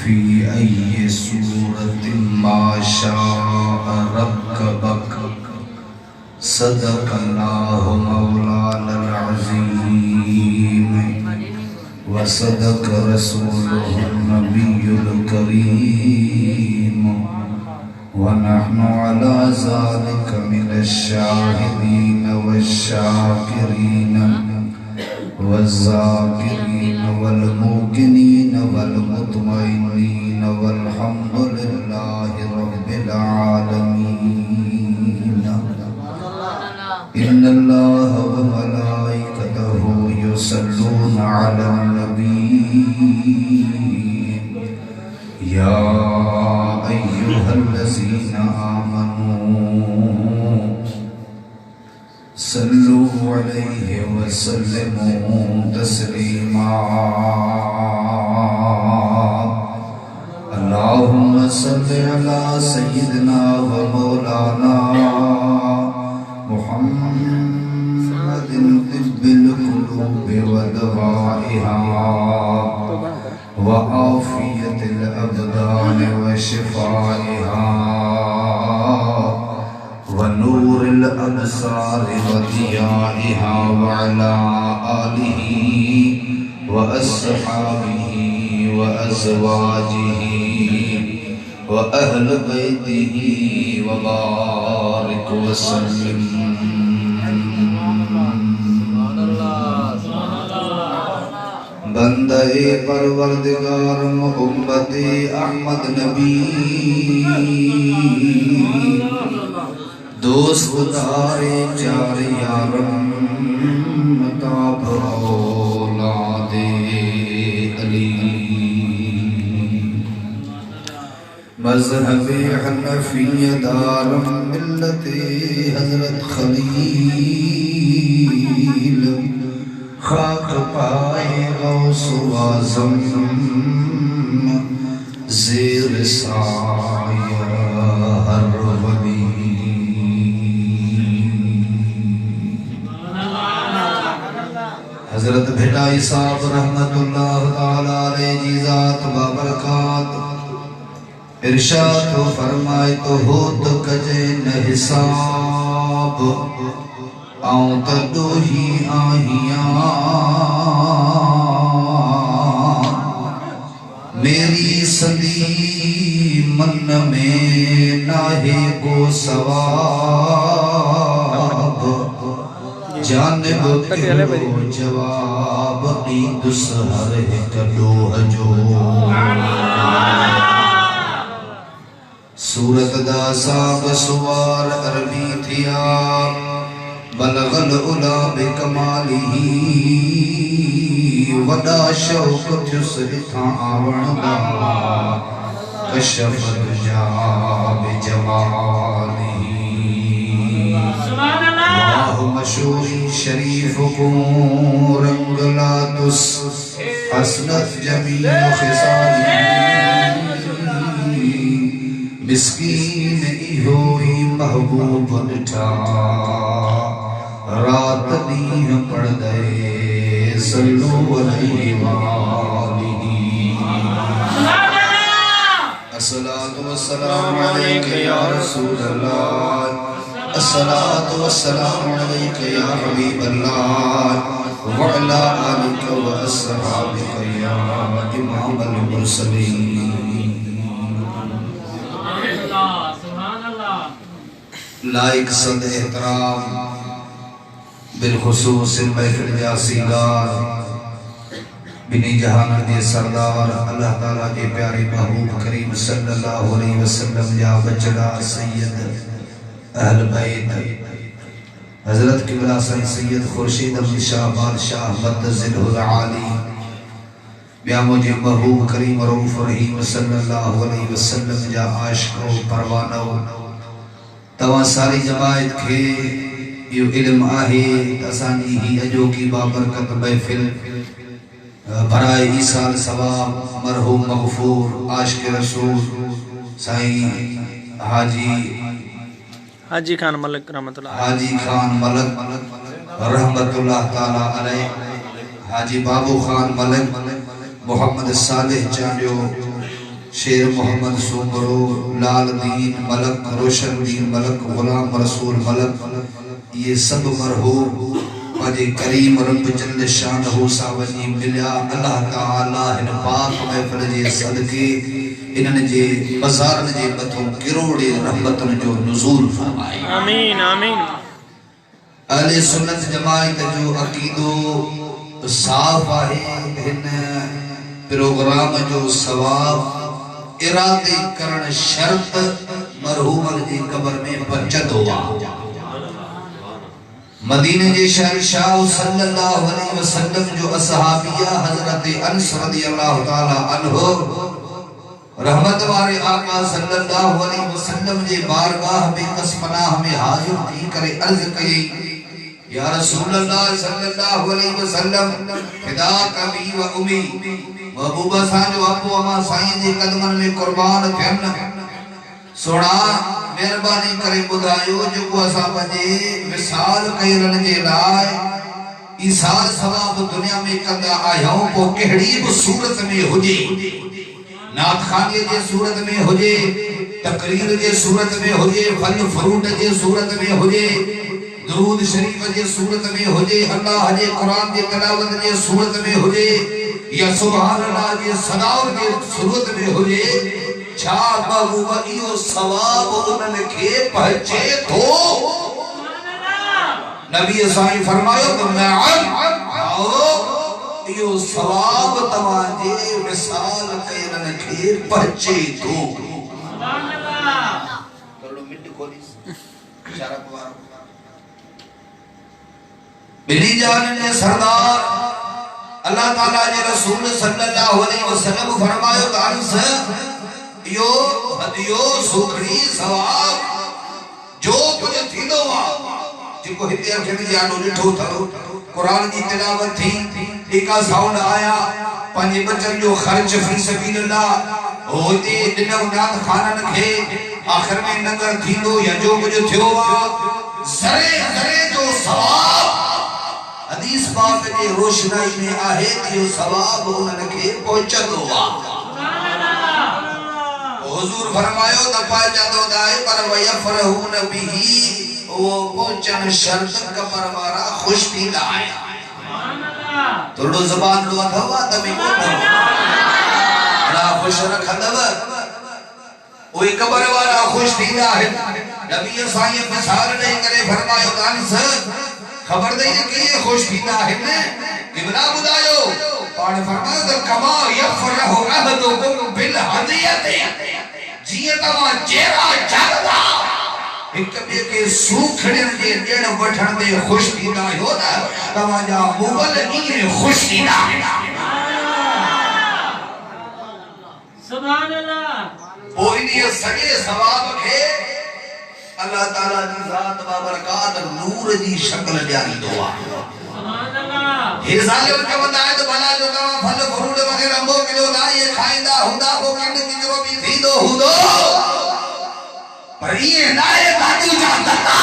फी अय्यि सूरतिन मा शाअ रक्कबक सदक़ल्लाहु मौलानल अज़ीम व सदक़ रसूलुहुन नबियुल करीम व नहनु अला ज़ालिका मिनश शाहिदीन वश्शाकिरीन वज़्ज़ाकिरीन वल मुक़िनीन वल मुतमइनीन वल्हम्दुलिल्लाहि रब्बिल आलमीन। इन्नल्लाहा व मलाइकतहु युसल्लूना अलन नबी या अय्युहल्लज़ीना आमनू सल्लु अलैहि व सल्लिमू तस्लीमा। अल्लाहुम्मा सल्लि अला सय्यिदिना व मौलाना मुहम्मदिन तिब्बिल कुलूबि व दवाइहा व आफियतिल अबदान व शिफाइहा व नूरिल अबसार व दियाइहा व अला आलिही व अस्हाबिही व अज़वाजिही व अहल बैतिही व बारिक व सल्लिम। बंदे परवरदिगार उम्मते अहमद नबी दोस्त दारे चार यारम ताब औलादे अली मज़हबे हनफिय्या दारम मिल्लते हज़रत खलील खाक पाए गौसो आज़म ज़ेर साया हर वली। हज़रत भिलाई साहब रहमतुल्लाह ताला अलैहि जी ज़ात बाबरकात इरशाद फरमाए तो हो तो कजे न हिसाब आऊं तदो ही आहियां मेरी सदी मन में नाहे को सवाब जानिब जवाब ईदुस हर एक डोह जो सूरत दा साब सुवार अरबी थिया बलगल उला बिकमालिही वदा शौक थियुस हिथां आवण दा कशफ जा बिजमालिही। वाह मशहूरी शरीफ को रंग लातुस हसनत जमील खिसाली मिस्कीन इहोई महबूब ॾिठा रात ॾींह पढ़दे सल्लू अलैहि वालिही। अस्सलातु वस्सलामु अलैका या रसूल अल्लाह अस्सलातु वस्सलामु अलैका या हबीब अल्लाह व अला आलिका व अस्हाबिका या इमामल मुरसलीन। लाइक सद एहतराम बिलखुसूस महफिल जासीगार बिनी जहान दे सरदार अल्लाह ताला के प्यारे महबूब करीम सल्लल्लाहु अलैहि वसल्लम जा बचड़ा सैयद अहल बैत हजरत किबला सैयद खुर्शीद अहमद शाह बादशाह मद्दज़िलहुल आली बिया मुझे महबूब करीम रऊफ रहीम सल्लल्लाहु अलैहि वसल्लम जा आशिको परवानो तवा सारी जमायत के यो इल्म आहे असानी ही अजो की बाबरकत महफिल बराए ईसाल सवाब मरहूम मगफूर आशिक रसूल साईं हाजी खान मलिक रहमतुल्लाह ताला अलैह हाजी बाबू खान मलिक मोहम्मद सालिह चांडियो शेर मोहम्मद सोमरो लाल दीन मलक रोशन दीन मलक गुलाम रसूल मलक ये सब मरहूम पाजे करीम रब जल्ल शानहू सावजी मिलिया अल्लाह ताला इन पाक महफिल जे सदके इन्हनि जे बाज़ारनि जे मथों किरोड़े रहमतुनि जो नुज़ूल फरमाए आमीन आमीन। अहले सुन्नत जमात जो अकीदो साफ आहे हिन प्रोग्राम जो सवाब इरादे करण शर्त मरहूमन जी कब्र में पहुंचदो आहे। मदीने जे शहंशाह सल्लल्लाहु अलैहि वसल्लम जो असहाबिया हजरत अनस रदियल्लाहु ताला अन्हु रहमत वाले आका सल्लल्लाहु अलैहि वसल्लम जे बारगाह में कसपनाह में हाजिर थी करे अर्ज कई या रसूल अल्लाह सल्लल्लाहु अलैहि वसल्लम फिदा कबी व उम्मी महबूबा सा जो आपो अमा साईं जे कदमन में कुर्बान थियन सोना मेहरबानी करे बुधायो जो असा पंजे विसाल कयरन जे लाए ईसाल सवाब दुनिया में कंदा आयो को केहड़ी भी सूरत में हुजे नात खाने जे सूरत में हुजे तकरीर जे सूरत में हुजे फल फ्रूट जे सूरत में हुजे दरूद शरीफ जे सूरत में हुजे अल्लाह जे कुरान जे तिलावत जे सूरत में हुजे या सुभान अल्लाह जे सदाओ जे सूरत में हुजे छा महबूबा इहो सवाब उन्हनि खे पहुचे थो। नबी साईं फरमायो त नअम आओ इहो सवाब तव्हां जे विसाल कयरनि खे पहुचे थो। सुभान अल्लाह थोड़ो मिट खोली इशारा वारो बिली जान ने सरदार अल्लाह ताला जे रसूल सल्लल्लाहु अलैहि वसल्लम फरमायो त अनस यो हदियो सुखड़ी सवाब जो कुछ थींदो आ जेको हिते अखियुनि जे आॾो ॾिठो अथव क़ुरान जी तिलावत थी एका साउंड आया पंहिंजे बचनि जो ख़र्च फी सबीलिल्लाह हो हिते ॾिनऊं नात खाननि खे आख़िर में नंगर थींदो या जो कुछ थियो आ ज़रे ज़रे जो सवाब हदीस पाक जे रोशनाई में आहे इहो सवाब उन्हनि खे पहुचंदो आ। हुजूर फरमायो न पाजंदो दाए पर वयफरहून बिही वो पहुंचन शर्त कमर वारा खुश थींदा आहे। सुभान अल्लाह थोड़ो ज़बान लो अथवा तमे ॿुधो अल्लाह खुश रखंदव ओए कबर वारा खुश थींदा आहे। नबी साईं मिसाल ॾेई करे फरमायो दानिस खबर दई कि ये खुश थींदा आहे इब्रा बुधायो पाण फरमायो त कमा यफरहु अहदुकुम बिल हदियति जिए तवा जेरा जगदा एक बे के सूखड़न जे ॾिण वठण ते खुश थींदा हो न तवा जा मुगल नी खुश थींदा। सुभान अल्लाह ओ इन सॼे सवाब खे अल्लाह ताला जी ज़ात बाबरकात नूर जी शक्ल ॾियारींदो आहे। सुभान अल्लाह हे ज़ालिम चवंदा आहिनि भला जो तव्हां फल फ्रूट वग़ैरह मोकिलियो ना ये खाईंदा हूंदा पोइ किन किचरो बि थींदो हूंदो पर ये नाए दादी जा दता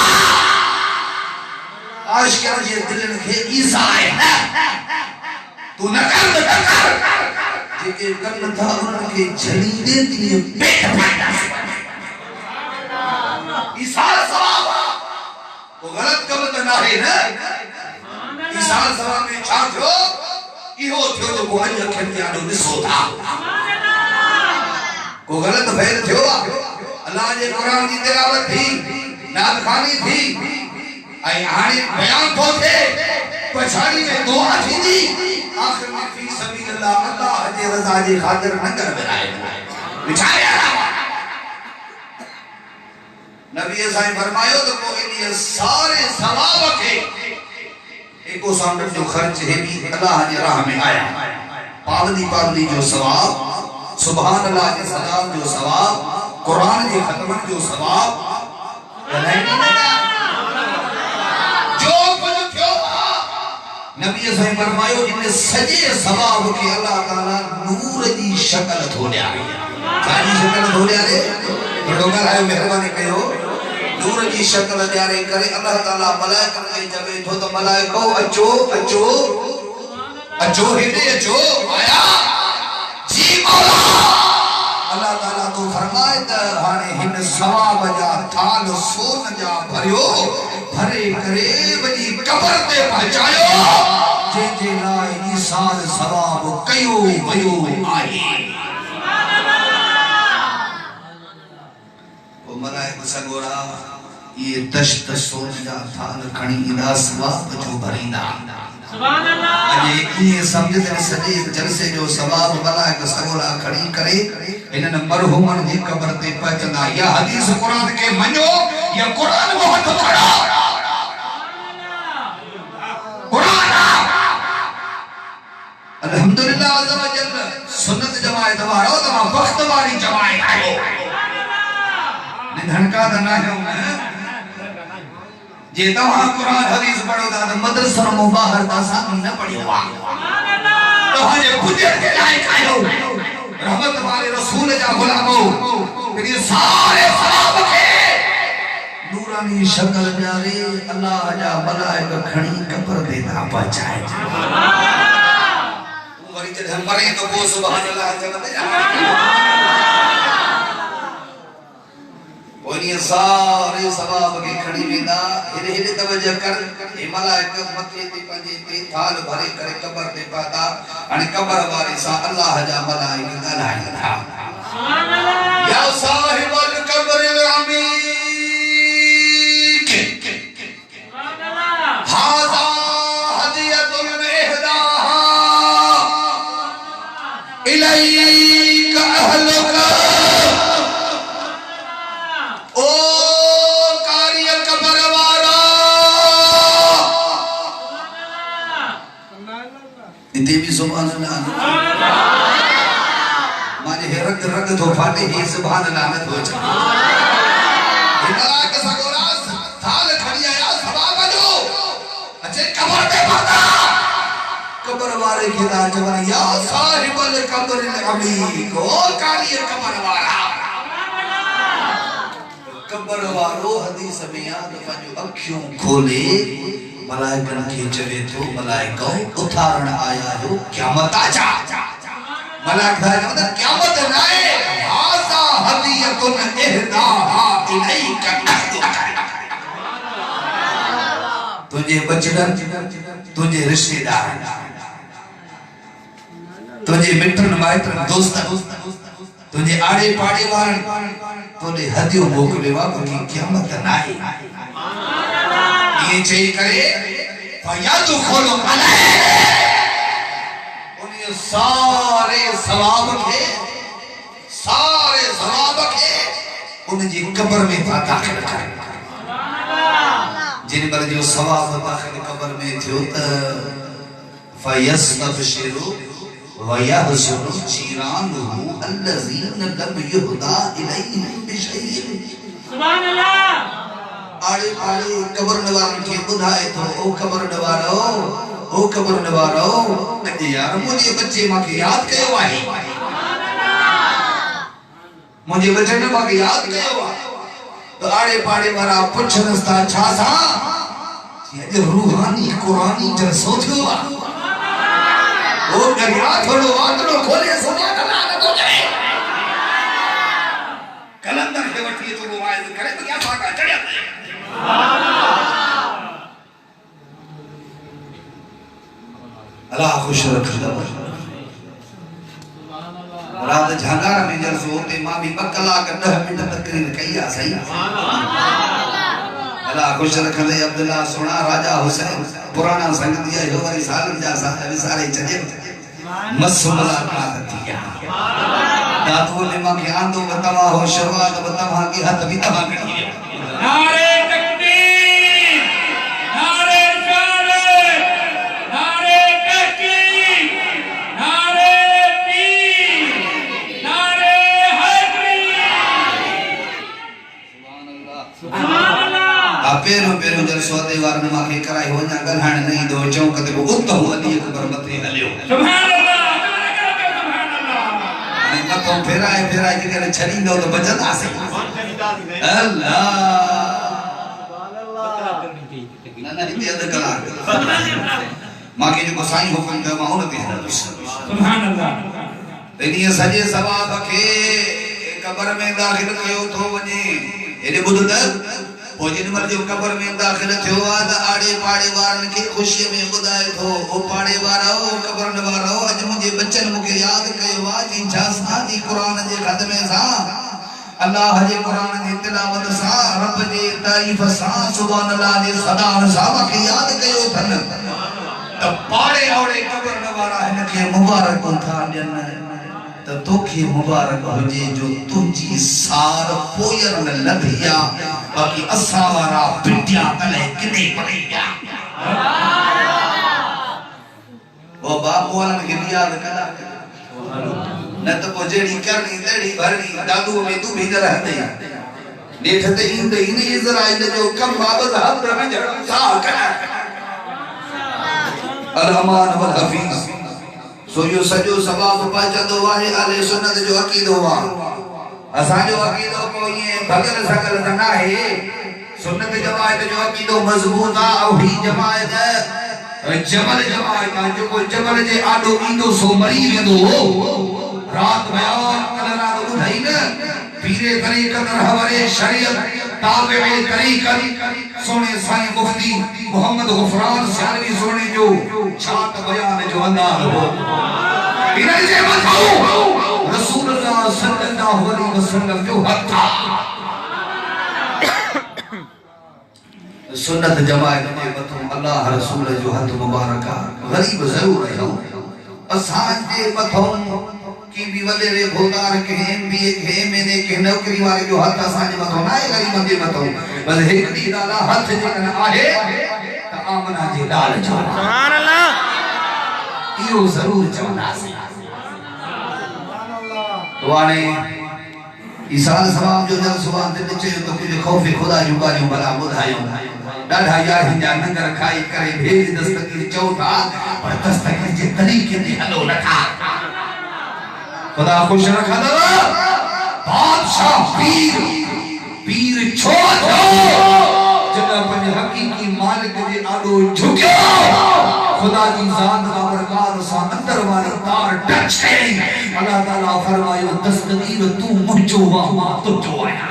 आशिक़नि जे दिलनि खे ईज़ा आहे न तू न कर जेके कनि था उन्हनि खे झलींदे थी पेट फाटा ईसाल सवाब को गलत कम त नाहे न ईसाल सवाब में छा थियो इहो थियो जो को अॼु अखियुनि ते आॾो ॾिसो था को गलत फेर थियो अल्लाह जे कुरान जी तिलावत थी नात खानी थी ऐं हाणे बयान थो थिए पछाड़ी में दुआ थींदी आखिर में फी सबीलिल्लाह अल्लाह जे रज़ा जे ख़ातिर नंगर विराए विचारिया नबी साईं फरमायो तो को इन सारे सवाब के एको सामने जो खर्च है भी अल्लाह की राह में आया पाबंदी जो सवाब सुभान अल्लाह के सलाम जो सवाब कुरान के खत्म जो सवाब जो कुछ थियो नबी साईं फरमायो इन सजे सवाब के अल्लाह ताला नूर दी शक्ल थो ॾियारे साजी शक्ल थो ॾियारे थोड़ो ॻाल्हायो मेहरबानी कयो नूर जी शक्ल ॾियारे करे अल्लाह ताला मलाइकनि खे चवे थो त मलाइको अचो अचो अचो हेॾे अचो आया जी मौला अल्लाह फरमाए त हाने हिन सवाब जा थाल सोन जा भरियो भरे करे वजी कब्र ते पहुंचायो जे जे लाए ईसार सवाब कयो वयो आहे। ओ मलाइक सगोरा ये दश्त सोन जा थाल खणी ईंदा सवाब जो भरींदा। सुभान अल्लाह। अजे ये समझ ते सजे जलसे जो सवाब मलाइक सगोरा खणी करे इनन मरहुमन जी कब्र ते पहुंचंदा। या हदीस कुरान के मञो या कुरान मोहत पढ़ो। कुरान अल्हम्दुलिल्लाह अज़्ज़ व जल्ल सुन्नत जमात वारो तमा वक्त वाली जमात आयो निधनका दना है जे तवा कुरान हदीस पढ़ो ता मदरसा मुबाहर दा सामने न पढ़ियो वा सुभान अल्लाह तो जे गुजर के लायक आयो रहमत वाले रसूल जा गुलामो फिर ये सारे सवाब के नूरानी शक्ल प्यारे अल्लाह जा मलाइक खणी कब्र दे ता पहुंचाए। सुभान अल्लाह वरी जद हम पढ़े तो वो सुभान अल्लाह जब वनी सारे सवाब के खणी वेंदा। हेरे हेरे तवज्जो कर हे मलाइक मथे ते पंजे ते थाल भरे करे कब्र ते पाता अने कब्र वाले सा अल्लाह जा मलाइक ॻाल्हाईंदा। सुभान अल्लाह या साहिबल कब्र अमीक सुभान अल्लाह हाज़ा हदियतुल इहदाहा इलैका अहलुका ओ कार्य कब्र वाला इते भी सुभान अल्लाह माने रग रग तो फाटे ही सुभान अल्लाह न हो चा इनला के सगोरा थाल खड़ी आया सवाब जो अच्छे कब्र पे पता कब्र वाले के दा जवन या साहिबल कब्र अमीक ओ कार्य कब्र वाला कब्र वालो हदीस में याद पंहिंजो अखियूं खोले मलाइकन के चवे तो मलाइका उथारण आया हो क़यामत आजा मलाइक दा मतलब क़यामत नाए हाज़ा हदियतुन इहदाहा इलैका तुझे बचड़न तुझे रिश्तेदार तुझे मित्रन माइत्रन दोस्तन तुझे आड़े पाड़े वारन तोने हदियो मोकले वा की क़यामत नाए ये चई करे फयादु खोलो उन सारे सवाब के उन जी कब्र में दाखिल कर। जिन पर जो सवाब दाखिल कब्र में थियो त फयस्तबशिरु वयहसुनु जीरानुहु अल्लज़ीना लम युहदा इलैहिम बिशैइन। सुभान अल्लाह आड़े पाड़े कब्र नवारन के बुधाए तो ओ कब्र नवारो अजे यार मुझे बच्चे माके याद कयो आहे मुझे बच्चे ने माके याद कयो आहे तो आड़े पाड़े वारा पुछनस्ता छा सा जे रूहानी कुरानी जलसो थियो आहे ओ दरिया थोड़ो वातड़ो खोले सुभान अल्लाह न तो जाए कलंदर के वठी तो वाइज करे तो क्या फाका चढ़या अल्लाह खुश रखे रात झांगार में जलसो होते मां भी 2 कलाक 10 मिनट तकरीर कईया सही अल्लाह खुश रखे। अब्दुल्ला सुना राजा हुसैन पुराना संग दिया जो वरी साल जा सारे चजे मस मुलाकात दिया दातू ने मां के आंदो बतवा हो शुरुआत बतवा की हद भी तवा करी नारे तकबीर नारे रिसालत नारे तहकीक नारे पीर नारे हैदरी सुभान अल्लाह पेरो पेरो जल सौदे वारन माके कराई होना गलहण नहीं दो चौक ते उत हो दी खबर मथे हलियो सुभान अल्लाह सुभान अल्लाह नहीं तो फेराए फेराए के करे छड़ी दो तो बचदा से अल्लाह सुभान अल्लाह ना ना इते अद कला माके जो साईं हुकुम द माउन ते सुभान अल्लाह इनी सजे सवाब के कब्र में दाखिल कयो थो वने एने बुध त ओ जिन मर जो कब्र में दाखिल थियो आ त आड़े पाड़े वारन के खुशी में बुधाए थो ओ पाड़े वारा ओ कब्र न वारा अज मुझे बच्चन मुके याद कयो आ जी छा जी कुरान जे खत्मे सा अल्लाह जे कुरान जी तिलावत सा रब जी तारीफ सा सुभान अल्लाह जी सदान सा के याद कयो थन त पाड़े औड़े कब्र न वारा इनके मुबारक था ॾियन त तोखे मुबारक हुजे जो तुंहिंजी सार पोयर न लभिया बाक़ी असां वारा पिटिया तले किने पड़िया वो बाप वालन खे याद करा न त पोइ जहिड़ी करणी तहिड़ी भरणी दादू में तू भी न रहंदे ॾेठ ते ईंदे इन इज़राइल जो कम बाबत हद में जड़म सा करा अलहमान वल हफीज सो यो सजो सवाब पचंदो आहे अले सुन्नत जो अकीदो आ असा जो अकीदो को ये भगल सकल न आहे सुन्नत जमात जो अकीदो मजबूत आ औ ही जमात जमल जमात जो को जमल जे आडो ईंदो सो मरी वेंदो रात बयान कल रात बुधाई न पीरे तरीक़त रहवरे शरीयत ताबे तरीक़त सोने साईं मुफ्ती मोहम्मद गुफरान सियालवी सोने जो छात बयान जो अंदाज हो इन्हें जे मथो रसूलुल्लाह सल्लल्लाहु अलैहि वसल्लम जो हक था सुन्नत जमात जे मथो अल्लाह रसूल जो हथ मुबारक गरीब जरूर है असां जे मथो की भी वडेरे भोदार के एमबीए के एमए के नौकरी वाले जो हथ असां जे मथो ना गरीब जे मथो बस एक दी दादा हथ जेकन आहे त आमना जे लाल जो सुभान अल्लाह इहो जरूर चवंदासीं दुआने ईसाल सवाब जो जल सुभान ते चयो तो कुछ खौफ खुदा जो ॻाल्हियूं भला ॿुधायो ॾाढा यार हिंजा नंगर खाई करे भेज दस्तगीर चओ था पर दस्तगीर जे तरीक़े ते हलो नथा खुदा खुश रखंदो बादशाह पीर छो जॾहिं पंहिंजे हक़ीक़ी मालिक जे आॾो झुकियो खुदा जी ज़ात का बरकार सां अंदर वाली तार टच कई अल्लाह ताला फरमायो दस्तगीर तू मुंहिंजो वा मां तुंहिंजो आहियां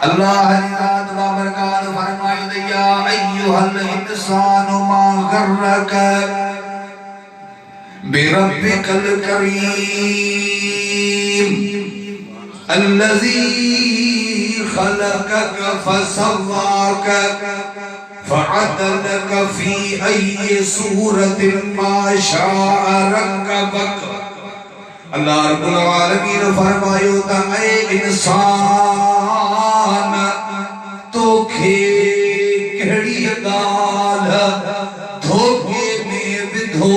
अल्लाह जी ज़ात का बरकार फरमायो या अय्युहल इंसानु मा गर्रक बिरब्बिकल करीम الذي خلقك فسواك فعدلك في أي صورة ما شاء ركبك اللہ رب العالمین فرماयो त ऐ इंसान तोखे कहिड़ी ॻाल्हि धोखे में विधो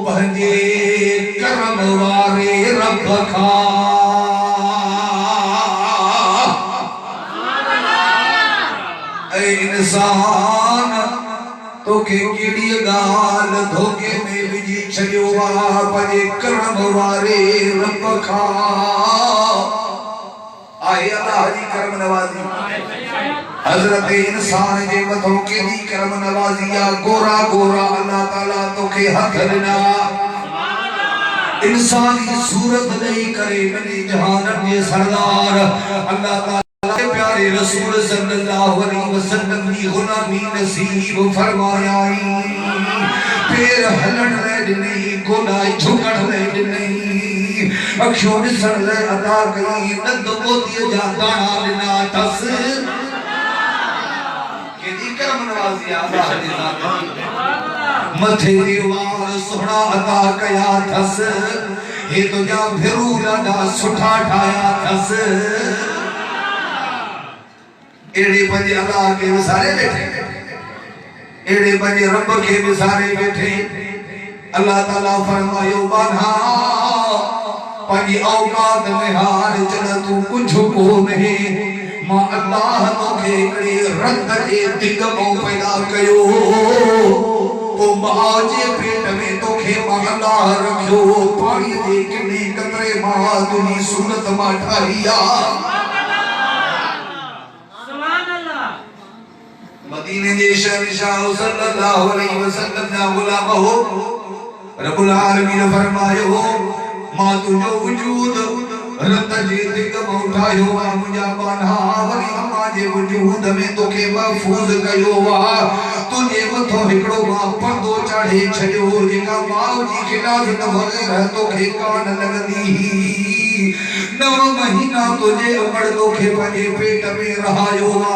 पंहिंजे करम वारे रब खां ऐ इंसान तोखे कहिड़ी ॻाल्हि धोखे में विझी छॾियो आहे पंहिंजे करम वारे रब खां आहे अल्लाह जी करम नवाज़ी हज़रत इंसान जे मथो केॾी करम नवाज़ी आहे गोरा गोरा अल्लाह ताला तोखे हथ ॾिना इंसानी सूरत ॾेई करे मिली जहाननि जे सरदार अल्लाह ताला के प्यारे रसूल सल्लल्लाहु अलैहि वसल्लम की गुलामी नसीब फरमायाई पैर हलण ले ॾिनई गोलाई झुकण ले ॾिनई अखियों ॾिसण ले अदा कई नंद मोतीअ जा दाणा ॾिना अथसि केॾी करम नवाज़ी अल्लाह जी ज़ात मथे दीवार सोना अदा कया अथसि हे तुंहिंजा भेरू ॾाढा सुठा ठाहिया अथसि एड़े पंहिंजे अल्लाह के विसारे बैठे एड़े पंहिंजे रब के विसारे बैठे अल्लाह ताला फरमायो बाना पंहिंजी औकात में हार चल तू कुछ को नहीं मां अल्लाह तोखे हिकिड़े रत जे दिग मां पैदा कयो ओ मां जे पेट में तोखे मां अल्लाह रखियो पाणी जे किने कतरे मां तुंहिंजी सूरत मां ठाही आहे मदीने जे शहंशाह सल्लल्लाहु अलैहि वसल्लम जा गुलाम हो रब्बुल आलमीन फरमायो मां तुझो वजूद रत जे दिग उठायो वा मुंहिंजा बाना वरी अम्मा जे वजूद में तोखे महफूज़ कयो वा तुझे मथो हिकिड़ो मां पर्दो चाढ़े छॾियो जेका माउ जी खिलाफ़त वग़ैरह तोखे कान लॻंदी 9 महीना तुझे अमड़ तोखे पंहिंजे पेट में रहायो वा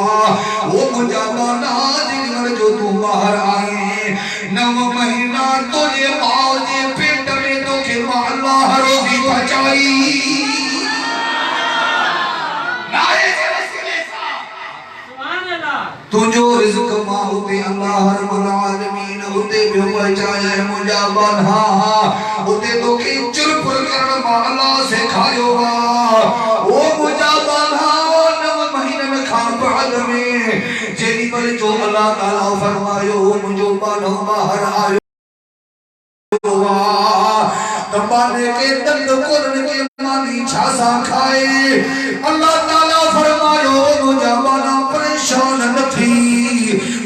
वो मुंहिंजा बाना जेकर जो तूं ॿाहिरि आई 9 महीना तुझे माउ जे पेट में तोखे मां अल्लाह रोज़ी पहुचाई तुझो रिज़्क मां उते अल्लाह रब्बुल आलमीन उते पियो पहुचाए मुंहिंजा बाना उते तोखे चुप करण मां अल्लाह सेखारियो वा ओ मुंहिंजा बाना 9 महीननि खां बाद में जेॾी महिल जो अल्लाह ताला फरमायो मुंहिंजो बानो ॿाहिरि आयो वा त बाने के दंद कोरन के मानी छा सा खाए अल्लाह ताला फरमायो मुंहिंजा बाना परेशान न थी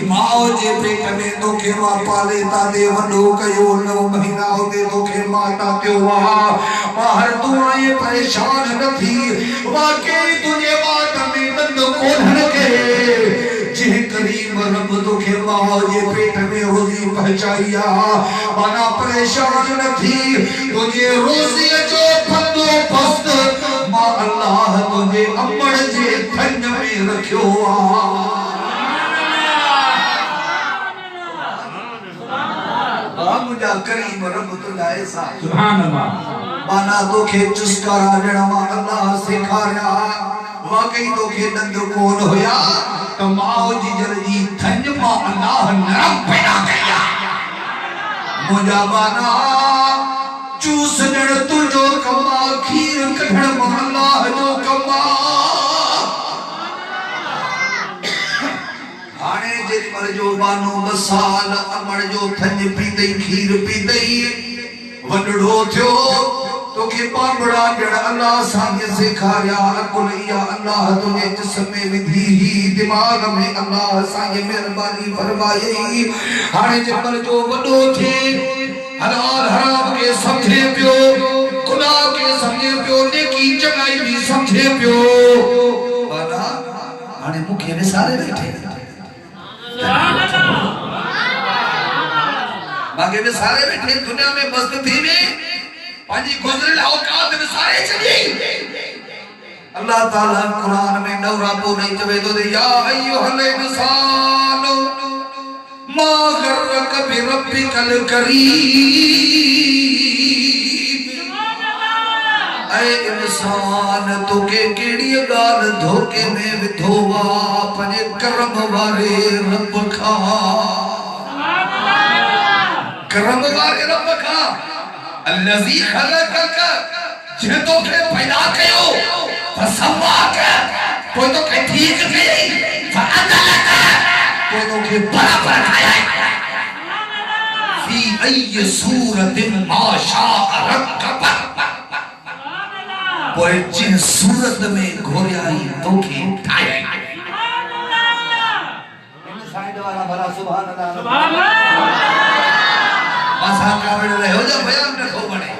माओ जे पेट में तोखे मां पाले तादे वॾो कयो 9 महीना उते तोखे माता पियो वा ॿाहिरि तूं आए परेशान न थी वाकई तुंहिंजे वाट में दंद कोन्हनि के जंहिं करीम रब तोखे माउ जे पेट में रोज़ी पहुचाई आहे माना परेशान न थी तुंहिंजे रोज़ीअ जो बंदोबस्त मां अल्लाह तुंहिंजे अमड़ जे थन में रखियो आहे मुंहिंजा करीम रब तुंहिंजा ऐसा सुभान अल्लाह माना तोखे चुस्कारा ॾियण मां अल्लाह सेखारिया वाकई तोखे दंद कोन हुया त माउ जी जल जी थन मां अल्लाह नरम पैदा कया मुंहिंजा बाना चूस ॾियण तुंहिंजो कमा खीर कढण मां अल्लाह जो कमा हाणे जेॾी महिल जो बानो 2 साल अमड़ जो थन पीतई खीर पीतई वॾड़ो थियो तोखे बाबड़ा ॾियण अल्लाह असांखे सेखारिया अकुल इहा अल्लाह तुंहिंजे जिस्म में विधी दिमाग़ में अल्लाह असांखे महिरबानी फरमाई हाणे जेमल जो वॾो थिए हलाल हराम के समझे पियो गुनाह के समझे पियो नेकी चङाई भी समझे पियो बाना हाणे मूंखे विसारे वेठे मांगे विसारे वेठे दुनिया में मस्त थी में पांजी गुजरल औकात विसारे छॾी अल्लाह ताला कुरान में नवराबो नहीं चवे तो या अय्युहल इंसान मा गर्रक बिरब्बिकल करीम ऐ इंसान तोखे केड़ी गाल धोखे में विधो वा पंहिंजे करम वारे रब खां करम वारे रब खां अल्लज़ी खलक़क जे तोखे पैदा कयो फसवाक पोइ तोखे ठीक कई फअदलक पोइ तोखे बराबर ठाया फी अय्य सूरतिन मा शाअ रकब पोइ जिन सूरत में घोरियाई तोखे ठाया इन साइड वाला भला सुभान अल्लाह सुभान अल्लाह मासा कावड़ रहो जो बयान रखो बने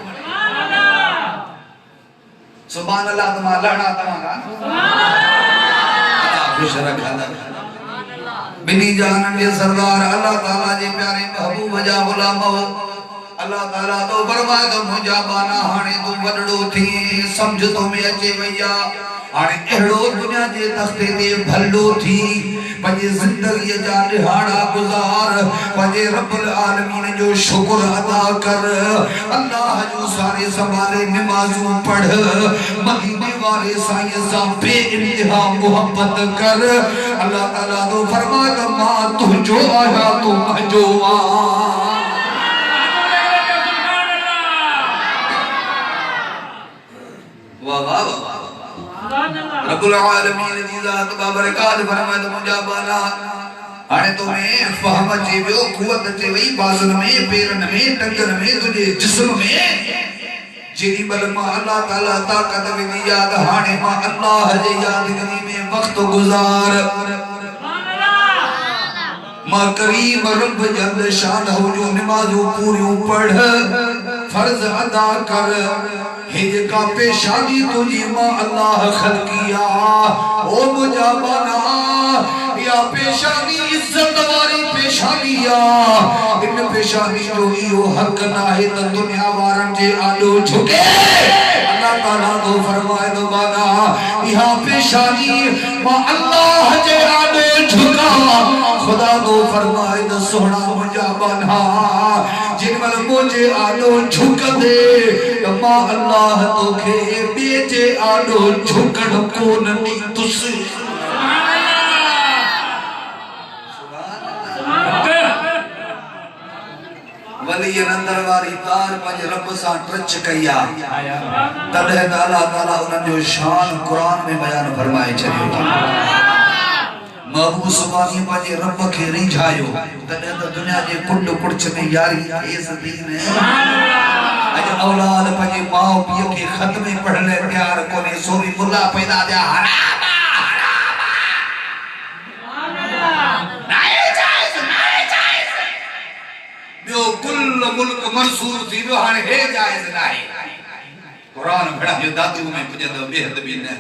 सुभान अल्लाह तमा लहना तमा सुभान अल्लाह खुश रखा बिनी जान के सरदार अल्लाह ताला जे प्यारे महबूब जा गुलाम अल्लाह ताला तो फरमाए तो मुंहिंजा बाना हाणे तू वॾड़ो थी समझ तो में अचे वैया हाणे अहिड़ो दुनिया जे तख़्ते ते भलो थी पंहिंजी ज़िंदगीअ जा ॾिहाड़ा गुज़ार पंहिंजे रब्बुल आलमीन जो शुक्र अदा कर अल्लाह जो सारे संभाले नमाज़ूं पढ़ मदीने वाले साईं सां बेइंतिहा मोहब्बत कर अल्लाह ताला तो फरमाए त मां तुंहिंजो आहियां तूं मुंहिंजो आहीं वाह वाह वाह रब्बुल आलमीन जी ज़ात बाबरकात फरमाए तो मुंहिंजा बाला हाणे तो में फहम अचे वियो कुवत अचे वई बाज़न में पेरन में टंगन में तुझे जिस्म में जेॾी महिल मां अल्लाह ताला ताक़त विधी याद हाणे मां अल्लाह जे यादगिरी में वक़्त गुज़ार मां करीम रब जल्द शान हो जो नमाजों पूरी पढ़ फर्ज अदा कर हिज का पेशानी तुझी मां अल्लाह खलकिया ओ मुझा बना या पेशानी इज्जत वाली पेशानिया इन पेशानी जो इहो हक ना है त दुनिया वारन जे आलो झुके अल्लाह ताला तो फरमाए तो बना यहां पेशानी मां अल्लाह जे आलो झुका खुदा तो फरमाए तो सोना मुझा बना जिन मल मुझे आलो झुक दे तो मां अल्लाह तोखे बेजे आलो झुकण को नदी तुस वली अंदर वाली तार पंज रब सा टच कया तदे अल्लाह ताला उन जो शान कुरान में बयान फरमाए छयो महबूब सुबानी पंजे रब के रिझायो तदे तो दुनिया जे कुंड कुड़च में यारी एस दीन अज औलाद पंजे मां पियो के खत में पढ़ले प्यार कोने सोरी मुल्ला पैदा दिया हराम यो कुल मुल्क मंसूर थी वो हाने हे जायज नाही कुरान भड़ा जो दादू में पुजंदो बेहद भी न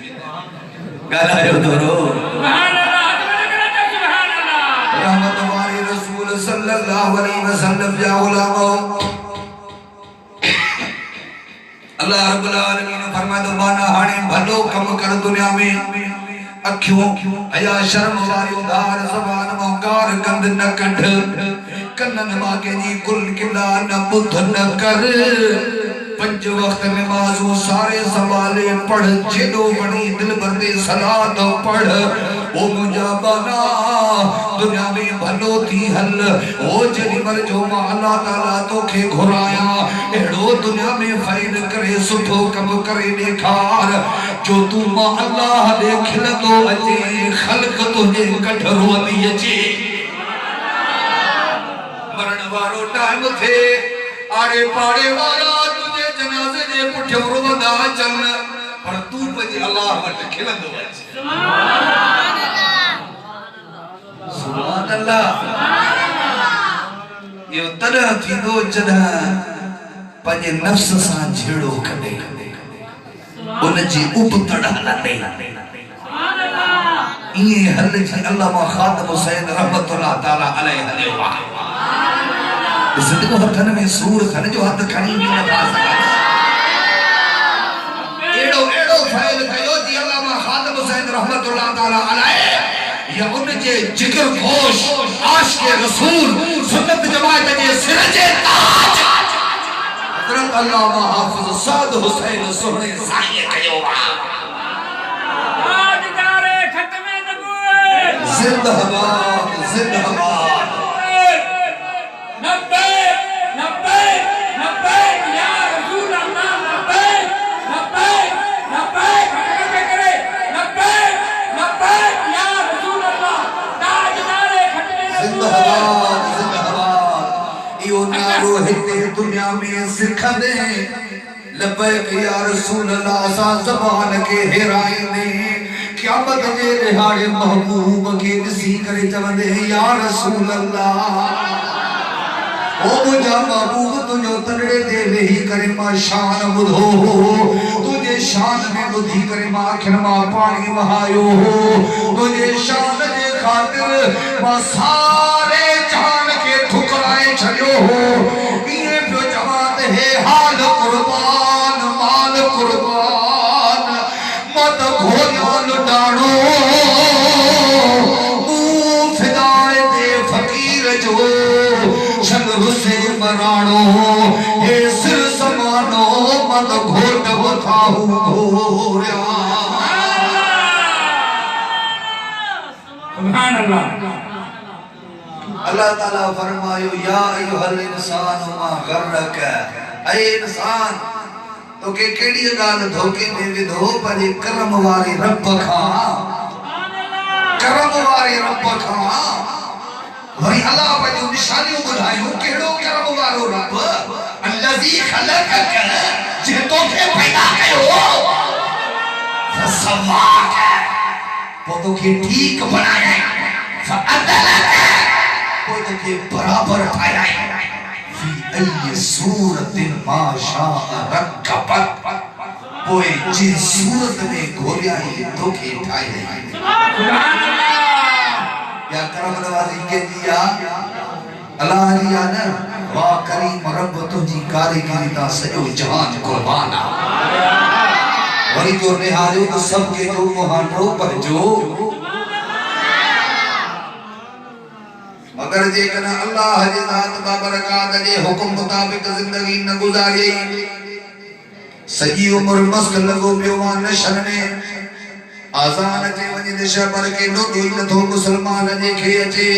गालायो दोरो सुभान अल्लाह रहमत वाली रसूल सल्लल्लाहु अलैहि वसल्लम या उलमा अल्लाह रब्बुल आलमीन ने फरमाया तो माना हाने भलो कम कर दुनिया में अखियों हया शर्म वाली उधार ज़बान मोगार गंद न कढ कन्नन मागे जी कुल किला न बुध न कर पंज वक्त नमाज़ो सारे सवाले पढ़ जेडो बणी दिल बंदे सलात पढ़ ओ मुझा बना दुनिया में भलो थी हल ओ जनी मर जो मां अल्लाह ताला तोखे घुराया एड़ो दुनिया में फैल करे सुठो कम करे देखार जो तू मां अल्लाह दे खिलंदो अचे खल्क तुझे कठरो दी अचे मरण वारो टाइम थे आड़े पाड़े वाला तुझे जनाजे जे पुठियो रोंदा चल पर तू पंहिंजे अल्लाह वट खिलंदो अचे सुभान अल्लाह यो तॾहिं थींदो जॾहिं पंहिंजे नफ्स सां झेड़ो कॾे उन जी उबतड़ हलंदे इएं हल जी अल्लामा ख़ातम हुसैन रहमतुल्लाह ताला अलैहि हलियो आहे ज़िंदगी हथन में सूर खन जो हथ खणी भी न था एड़ो एड़ो फैल कयो जी अल्लामा ख़ातम हुसैन रहमतुल्लाह ताला अलैहि या उन जे जिगर गोश आशिक रसूल सुन्नत जमात जे सिर जे ताज हज़रत अल्लामा हाफिज साद हुसैन सोहणे साईं कयो ताजदार खत्म नबूवत जिंदाबाद जिंदाबाद नब्बे नब्बे नब्बे या रसूल अल्लाह नब्बे नब्बे नब्बे खत्म करे नब्बे नब्बे या रसूल अल्लाह ताजदार खत्म जिंदाबाद जिंदाबाद यो नारो हिते दुनिया में सिखंदे लबैक या रसूल अल्लाह सा ज़बान के हेराइंदे क़यामत जे रिहाड़े महबूब के दिसी करे चवंदे या रसूल अल्लाह ओ मुझा महबूब तुझो तड़े दे वेही करे मां शान बुधो तुझे शान में बुधी करे मां अखिन मां पानी वहायो तुझे शान जे खातिर मां सारे जान के ठुकराए छड़ियो इए पियो जवात है हाल कुर्बान माल कुर्बान मत घोड़ो लुटाणो फिदाए दे फकीर जो से मराणो हे सिर समानो मत घोट बथाहू घोड़या सुभान अल्लाह अल्लाह ताला फरमायो या अय्युहल इंसान मा गर्रक ऐ इंसान तो के केड़ी गाल धोखे में विधो पर करम वाली रब खां करम वाली रब खां वही अल्लाह पंहिंजूं निशानियूं ॿुधायूं कहिड़ो करम वारो रब अल्लज़ी ख़लक़क जंहिं तोखे पैदा कयो फसवाक पोइ तोखे ठीक बणायई फअदलक खुद के बराबर ठाया फी अय्य सूरतिन मा शाअ रकबत पोए जिस सूरत में घोलिया धोखे ठाए सुभान अल्लाह या करम नवाजी के दिया अल्लाह रिया न वा करीम रब तुझी कारीगरी ता सजो जहान कुर्बान वरी जो निहारियो तो सबके जो मुहांडो पर जो मगर जे कना अल्लाह जे ज़ात बाबरकात जे हुक्म मुताबिक जिंदगी न गुजारी सजी उम्र मस्त लगो पियो नशन में आजान जे वनी दिशा पर के नो दोई न थो मुसलमान जे खे अचे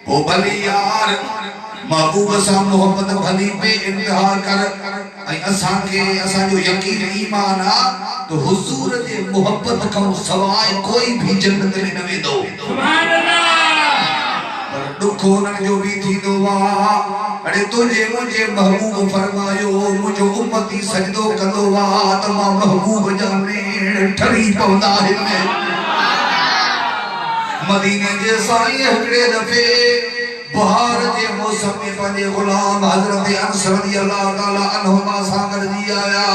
ओ भली यार महबूब सा मोहब्बत भली पे इंतहा कर आई असा के असा जो यकीन ईमान आ तो हुजूर जे मोहब्बत का सवाए कोई भी जन्नत में न वेदो सुभान अल्लाह पर दुखो न जो भी थी दुआ अरे तुझे मुझे महबूब फरमायो मुझो उम्मती सजदो कंदो वा तमा महबूब जाने ठरी पौंदा है मदीने जे साईं हकड़े दफे बहार जे मौसम में पंजे गुलाम हजरत अनस रज़ियल्लाहु ताला अन्हुमा सागर जी आया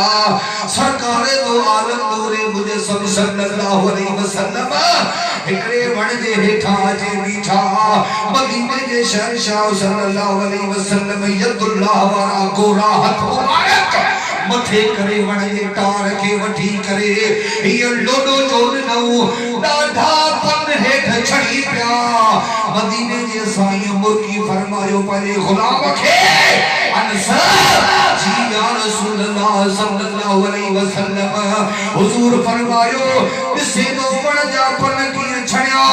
सरकार दो आलम नूरे मुझे सब सल्लल्लाहु अलैहि वसल्लम एकरे वण जे हेठा जे बीठा मदीने जे शहंशाह सल्लल्लाहु अलैहि वसल्लम यदुल्लाह वारा गोरा हथ मुबारक मथे करे वण जे टार के वठी करे ये लोडो जोन नऊ डाढा पन हेठ छड़ी पिया मदीने जे साईं मुर्गी फरमायो परे गुलाम खे अनस जी या रसूल अल्लाह सल्लल्लाहु अलैहि वसल्लम हुजूर फरमायो इसे दो वण जा पन की छड़िया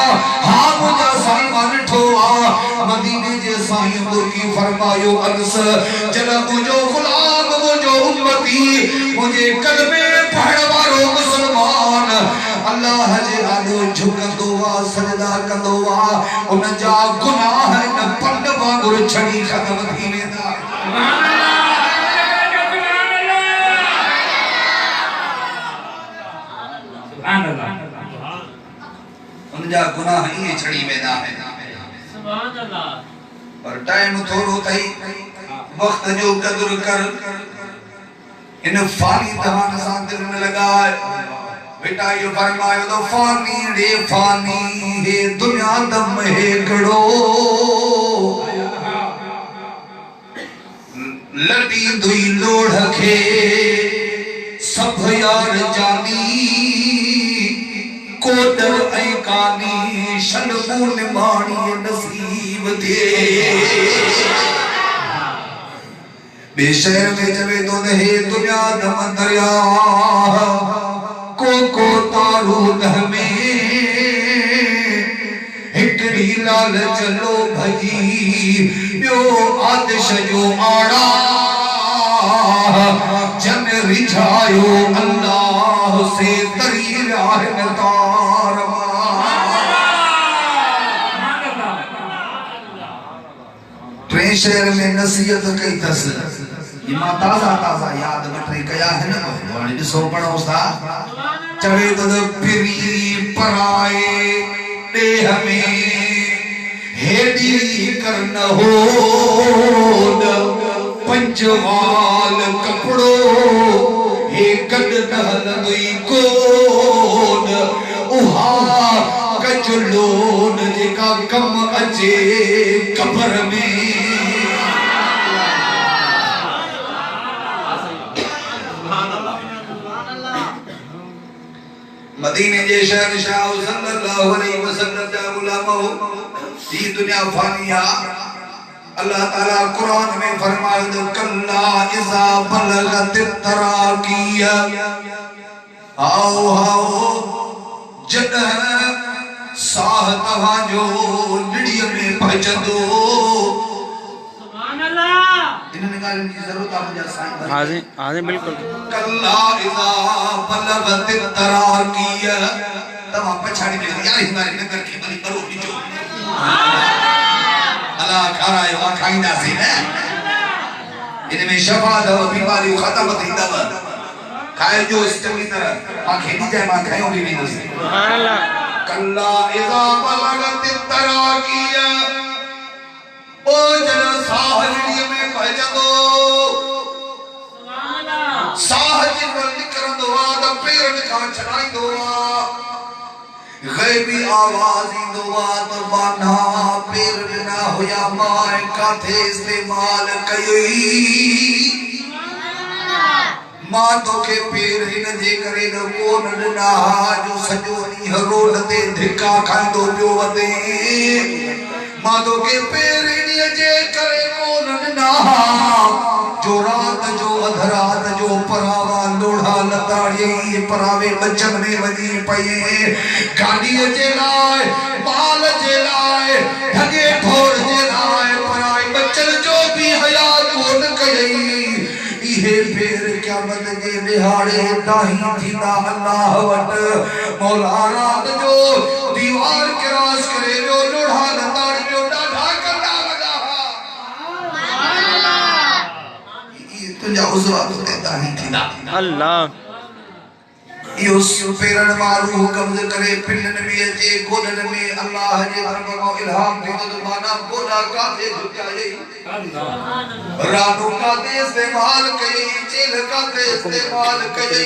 हां मुझा साईं ठोआ मदीने जे साईं मुर्गी फरमायो अनस जला मुझो गुलाम मुझो उम्मती मुझे कलमे पढ़ वारो मुसलमान अल्लाह जे आलो झुकंदो वा सजदा कंदो वा उन जा गुनाह न पंड वांगुर छड़ी खत्म थी वेंदा सुभान अल्लाह उन जा गुनाह ही छड़ी वेंदा सुभान अल्लाह पर टाइम थोड़ो थई वक्त जो कदर कर इन फानी तवान सा दिल न लगाए बेटा यो फरमायो तो फानी रे फानी हे दुनिया दम है कड़ो लटी दुई लोढ़ खे सब यार जानी कोडर ऐ कानी शनमून माणी नसीब दे बेशहर में जवे तो हे दुनिया दम दरिया को तारू में हिकड़ी लाल चलो भजी यो आदिश जो आड़ा जन रिझायो अल्लाह से तरी राह तार शहर में नसीहत कई तस इमा ताजा ताजा याद वठे कया है न वाणी ॾिसो पढ़ो सा चवे तो पिरी पराए देह में हेडी करन हो पंचवाल कपड़ो हे गड दहल दुई कोन उहा कजलोन जेका कम अचे कब्र में मदीने जे शहंशाह सल्लल्लाहु अलैहि वसल्लम जा गुलाम हो ई दुनिया फानिया अल्लाह ताला कुरान में फरमाया कल्ला इज़ा बलगत तराकिया आओ आओ जद साह तवा जो निड़िय में भजदो सुभान अल्लाह इन निकालने की जरूरत आ मुझे साईं हां जी बिल्कुल कल्ला इज़ा बलगत तराकिया तमा पछाड़ी में यार हमारे नगर की बली करो नीचो अल्लाह खाराए वा खाइंदा सी ने इनमें शफा दो बीमारी खत्म थींदा खाए जो चंगी तरह मां खेदी जाए मां खायो भी नहीं सुभान अल्लाह कल्ला इज़ा बलगतित तराकिया ओ जना साह जड़ी में भजदो साह जी पर निकरंदो आ त पेरन खां छड़ाईंदो आ गैबी आवाज इंदो आ त बाना पेर बिना होया माए काथे इस्तेमाल कई मां तोखे पेर हिन जे करे न कोन ॾिना जो सॼो ॾींहुं रोड ते धिका खाईंदो पियो वञे मां तोखे पेर हिन जे करे कोन ॾिना जो रात जो अधरात जो परावा लोढ़ा लताड़ी परावे बचन में वञी पई गाॾीअ जे लाइ माल जे लाइ ढगे ढोर जे लाइ पराए बचन जो बि हया कोन कयई इहे पेर क़यामत जे दिहाड़े ताईं थींदा अल्लाह वट मौला रात जो दीवार क्रॉस करे वियो लोढ़ा लताड़ी जो ॾाढा कंदा वॾा तुझा उज़वा तो देता ही थींदा अल्लाह यो पेरन मारू कब्ज करे पिलन में अचे गोदन में अल्लाह जे तरफ़ों इल्हाम थींदो त माना गोदा काथे झुकाए रानू काथे इस्तेमाल कई चेल काथे इस्तेमाल कई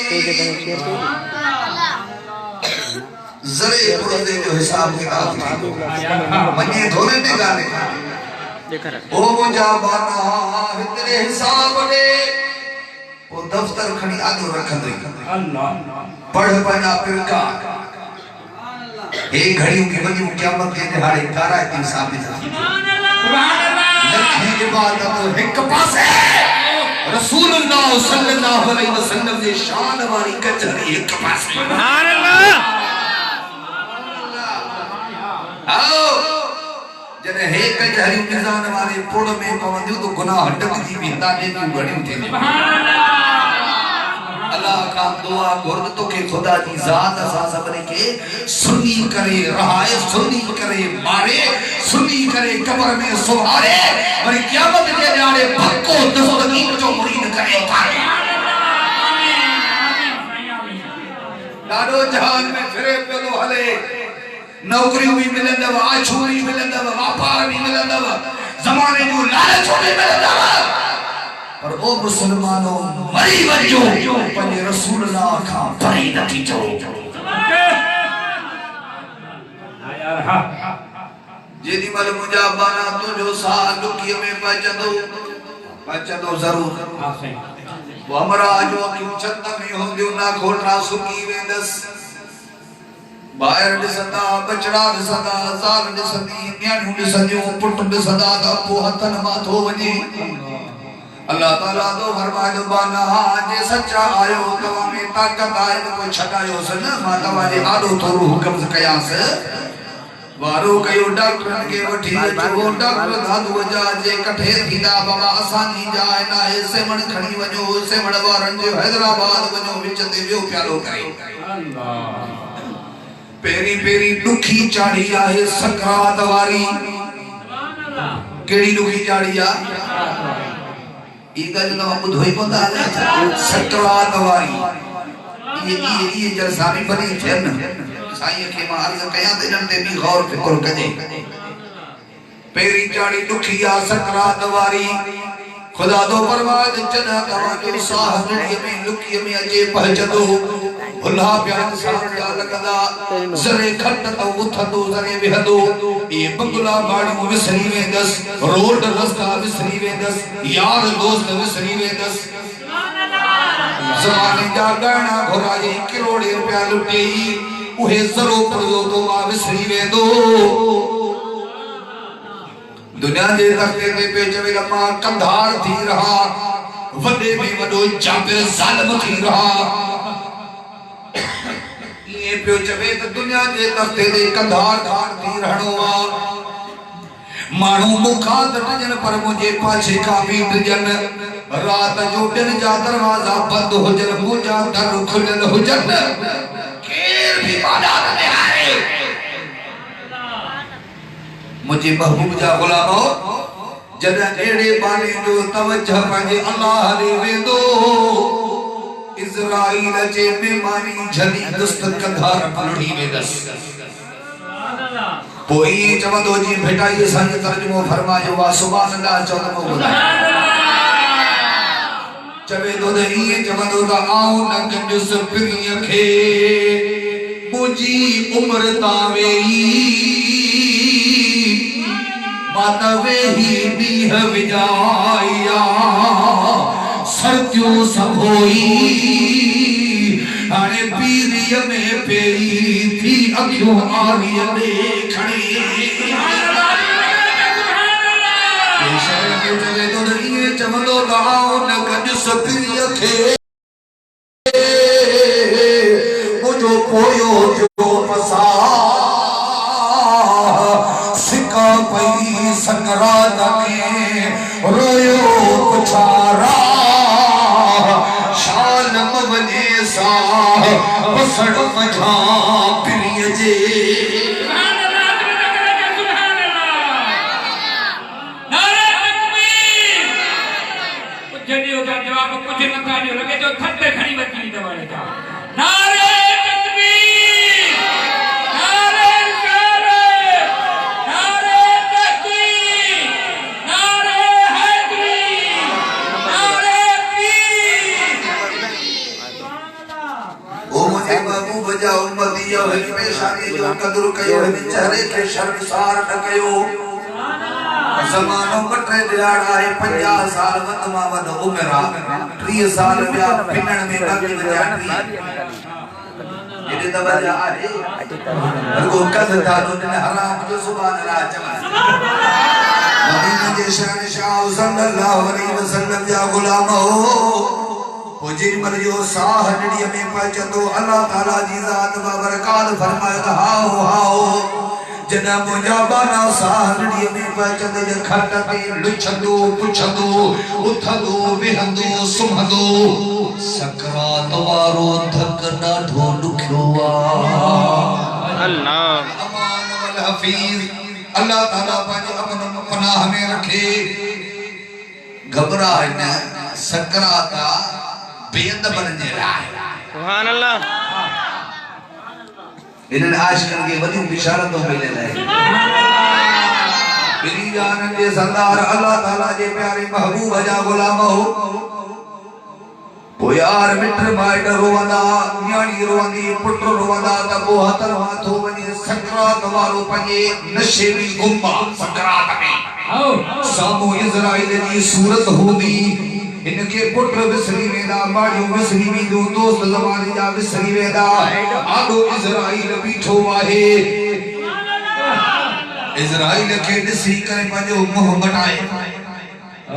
जरे पुरदे जो हिसाब किताब मने थोड़े ने गाने ओ मुंजा बाना इतने हिसाब दे वो दफ्तर खणी आदो रखंदई अल्लाह पढ़ पढ़ा पिरका एक घड़ी की वजह क़यामत के दिहाड़े तारा की साबित सुभान अल्लाह लखी इबादत एक पासे रसूलुल्लाह सल्लल्लाहु अलैहि वसल्लम की शान वाली कचहरी एक पासे सुभान अल्लाह आओ जने हे कचहरी निजान वाले पुड़ में पवंदियो तो गुनाह हटक जी बिंदा ने की घड़ी थी सुभान अल्लाह अल्लाह का दुआ गुरद तो के खुदा की जात असा सबने के सुनी करे रहाए सुनी करे मारे सुनी करे कब्र में सुहारे और क़यामत के दिहाड़े भक्को दस्तगीर जो मुरीद करे डाडो जहान में फिरे पेलो हले नौकरी भी मिलंदव आछू भी मिलंदव व्यापार भी मिलंदव जमाने जो लालच भी मिलंदव पर ओ मुसलमानों मरी वजो पंजे रसूलुल्लाह का परी नतीजो जेदी मल मुजा बाना तुझो सा दुखी में बचदो जरूर वो हमरा जो कि छत में होंदियो ना खोलना सुकी वेंदस बाहर दिसंदा बचड़ा दिसंदा ज़ाल दिसंदी न्याणियूं दिसंदियूं पुट दिसंदा त पोइ हथन माथो वञे अल्लाह ताला तो फरमायो बाना जे सच्चा आयो तवा में ताकत आए तो कोई छडायो सन मां तवा जे आडो थोरो हुकम कयास वारो कयो डॉक्टर के वठी जो डॉक्टर धादु वजा जे कठे थीदा बाबा असानी जाए ना ऐसे मन खणी वजो से मन वारन जो हैदराबाद वजो विच ते वियो प्यालो करे अल्लाह पेरी पेरी दुखी चाड़ी आहे सकरात वारी सुभान अल्लाह केड़ी दुखी चाड़ी आ ई गल न बुधोई पता सकरात वारी ये जलसानी बनी थियन साईं के मार्ग कया देन ते भी गौर फिक्र कजे पेरी चाड़ी दुखी आ सकरात वारी खुदा दो परवाज जना तवा के साह दुनिया में लुकी में अजे पहचदो भुला प्यार साथ जा लगदा जरे खट तो उथदो जरे वेहदो ये बंगला बाड़ी विसरी वेंदस रोड रास्ता विसरी वेंदस यार दोस्त विसरी वेंदस सुभान अल्लाह जमाने जा गहना घोराई करोड़ रुपया लुटे उहे जरो पड़ो तो मा विसरी वेंदो दुनिया जे तख्ते ते पेचवे लम्मा कंधार थी रहा वडे में वडो जाबिर जालिम थी रहा ये पियो चवे त दुनिया जे तख्ते ते कंधार धार थी रहणो आ मानू मुखा दटजन पर मुझे पाछे का बीट जन रात जो दिन जा दरवाजा बंद हो जन मुजा दर खुलल हो जन केर भी बादा ने आए मुझे महबूब जा गुलामो जदा एड़े बाने जो तवज्जो पंहिंजे अल्लाह ॾे वेंदो इज़राइल जे मेहमानी झली दुस्त कंधार पलड़ी वेंदस पोई चवंदो जी भेटाई संग तर्जुमो फरमायो वा सुभान अल्लाह चवंदो ॿुधाए चवे तो ये चवंदो त आऊं न गंजुस पिरीअ खे मुंहिंजी उम्र तावेई मां त वेही ॾींहं विजाया सर्दियूं संभोई हाणे पीरीअ में पेरी थी अखियूं आरीअ ॾे खणी चवंदो त आऊं न गंजुस पिरीअ खे मुंहिंजो पोयो थियो पसा सिका पई संगरात में रोयो पुछारा शाल वञे सा बसड़ मझा पिरीअ जे जवाब कुछ न काढियो लगे तो खट्टे खणी वची दवाने जा नारे तकबीर नारे रिसालत नारे तकबीर नारे हैदरी नारे पीर ओ मुझे बाबू बजा उम्मतिया हिक पेशानी जो कदर कयो हिन चेहरे के शर्मसार न कयो ज़मानो कटे दिहाड़ा है 50 साल वध मां वध उम्र 30 साल विया पिनण में बाकी वजा 30 एॾे त वजा आहे रुगो कद दादो ने हराम जो सुभान अल्लाह चवण मदीने जे शहंशाह सल्लल्लाहु अलैहि वसल्लम जा गुलाम हो पोजे मर जो साह नडीअ में पचंदो अल्लाह ताला जी ज़ात बाबरकात फरमायो हाओ हाओ जना मुंहिंजा बाना साह नडीअ में पचंदे जे खट ते लुछंदो पुछंदो उथंदो वेहंदो सुम्हंदो सकरात वारो धक ॾाढो ॾुखियो अल्लाह अमान वल हफीज़ अल्लाह ताला पंहिंजे अमन पनाह में रखे घबराए न सकरात बेद बनजे लाइ सुभान अल्लाह इन्हनि आशिक़नि खे वॾियूं बिशारतूं मिलियल आहिनि बिनी जाननि जे सरदार अल्लाह ताला जे प्यारे महबूब जा गुलाम हो पोइ यार मिट माइट रोवंदा न्याणी रोवंदी पुट रोवंदा त पोइ हथ माथो वञी सकरात वारो पंहिंजे नशे में गुम्बा सकरात में साम्हूं इज़राइल जी सूरत हूंदी इनके पुत्र विसरी वेदा बाड़ियों विसरी वेंदो दोस्त ज़माने जा विसरी वेदा आडो इज़राइल बीठो आहे इज़राइल के ॾिसी करे पंहिंजो मुंहुं मटाए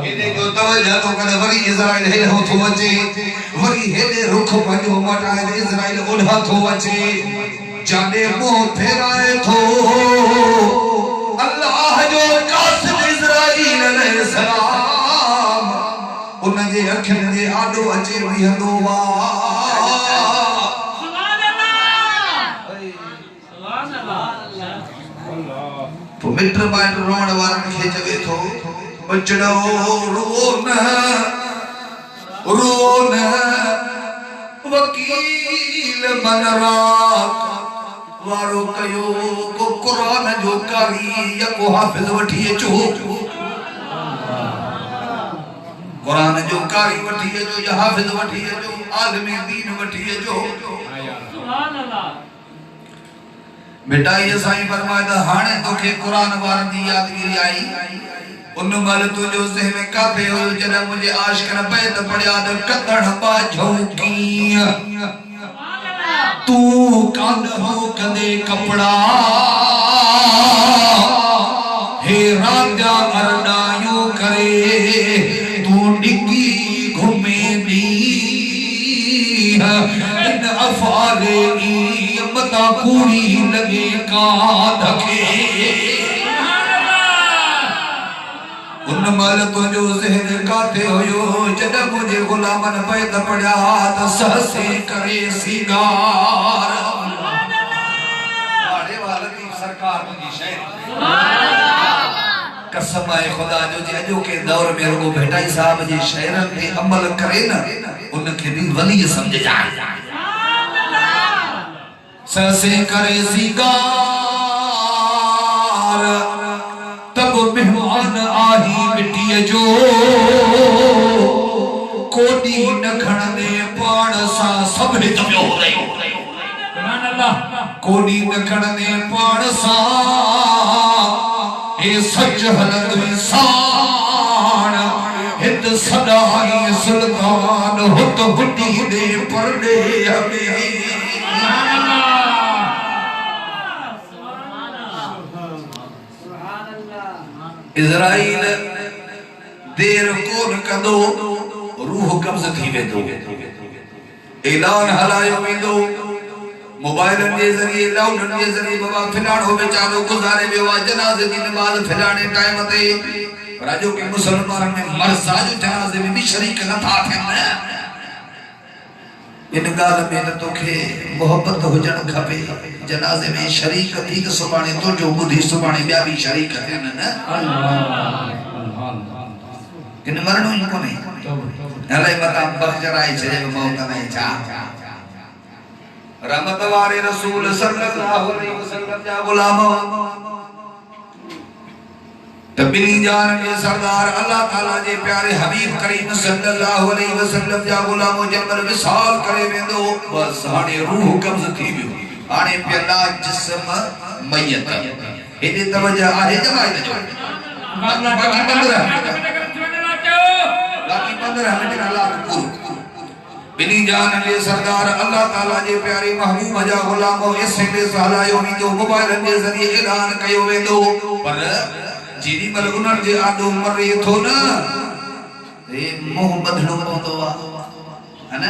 हेॾे जो तवज्जो थो करे वरी इज़राइल हेॾो थो अचे वरी हेॾे रुख पंहिंजो मटाए इज़राइल ओॾा थो अचे जाने मुंहुं फेराए थो अल्लाह जो कासिम इज़राइल अलैहिस्सलाम उनजे अखियुनि जे आॾो अचे बीहंदो वा तो मिट माइट रोअण वारनि खे चवे थो बचड़ो रो न वकील मन राख वारो कयो को क़ुरान जो कारी या को हाफ़िज़ वठी अचो कुरान जो कारी वठी अचो या हाफिज़ वठी अचो आलिम दीन वठी अचो सुभान अल्लाह बेटा ये साईं फरमाया हाणे तोखे कुरान वारनि जी यादगिरी आई उन मल तुंहिंजो ज़हन काथे हो जॾहिं मुंहिंजे आशिक़नि बैत पढ़िया त कदड़ बाझो कीअं तूं कान हो कंदे कपड़ा हे राजा अरडायूं करे डिगी घुमे दी इन अफाले मता पूरी लगे का धके उन मल तुझो ज़हन काथे होयो जद मुझे गुलामन पैद पड़ा त सहसे करे सिगार वाले वाली सरकार मुझी शहर कसम है खुदा जो जे अजो के दौर में रुगो भेटाई साहब जी शहरन पे अमल करे न उनके भी वली समझ जाए सहसे करे सिगार तब मेहमान आही मिट्टी जो कोडी न खणने पाण सा सब हित में हो रही सुभान अल्लाह कोडी न खणने पाण सा हे सच हलंद इंसान हित सदाई सुल्तान हुत हुटी दे परदे हमें इज़राइल देर कोन कंदो रूह कब्ज़ थी वेंदो ऐलान हलायो वेंदो मोबाइलन जे ज़रिए लाउडन जे ज़रिए बाबा फिलाणो बेचारो गुज़ारे वियो आहे जनाज़े जी नमाज़ फिलाणे टाइम ते पर अॼु के मुसलमाननि में मर्ज़ा जो जनाज़े में भी शरीक नथा थियनि इन ॻाल्हि में त तोखे मोहब्बत हुजण खपे जनाज़े में शरीक थी त सुभाणे तुंहिंजो ॿुधी सुभाणे ॿिया बि शरीक थियनि न किन मरणो ई कोन्हे अलाए मतां बख़्शराए छॾे मौत में छा रहमत वारे रसूल सल्लल्लाहु अलैहि वसल्लम जा गुलाम तबिनी जान के सरदार अल्लाह ताला जे प्यारे हबीब करीम सल्लल्लाहु अलैहि वसल्लम जा गुलाम जंगल विसाल करे वेंदो बस हाणे रूह कब्ज़ थी वियो हाणे पियला जिस्म मयत हेदे तवज्जो आहे जमात जो बाकी 15 मिनट अल्लाह पूरो बिनी जान के सरदार अल्लाह ताला जे प्यारे महबूब जा गुलाम ऐसे दे हलायो वेंदो मोबाइल जे ज़रिए ऐलान कयो वेंदो पर जेडी मल उन्हनि जे आॾो मरे थो न हे मुंह बधणो पवंदो आहे न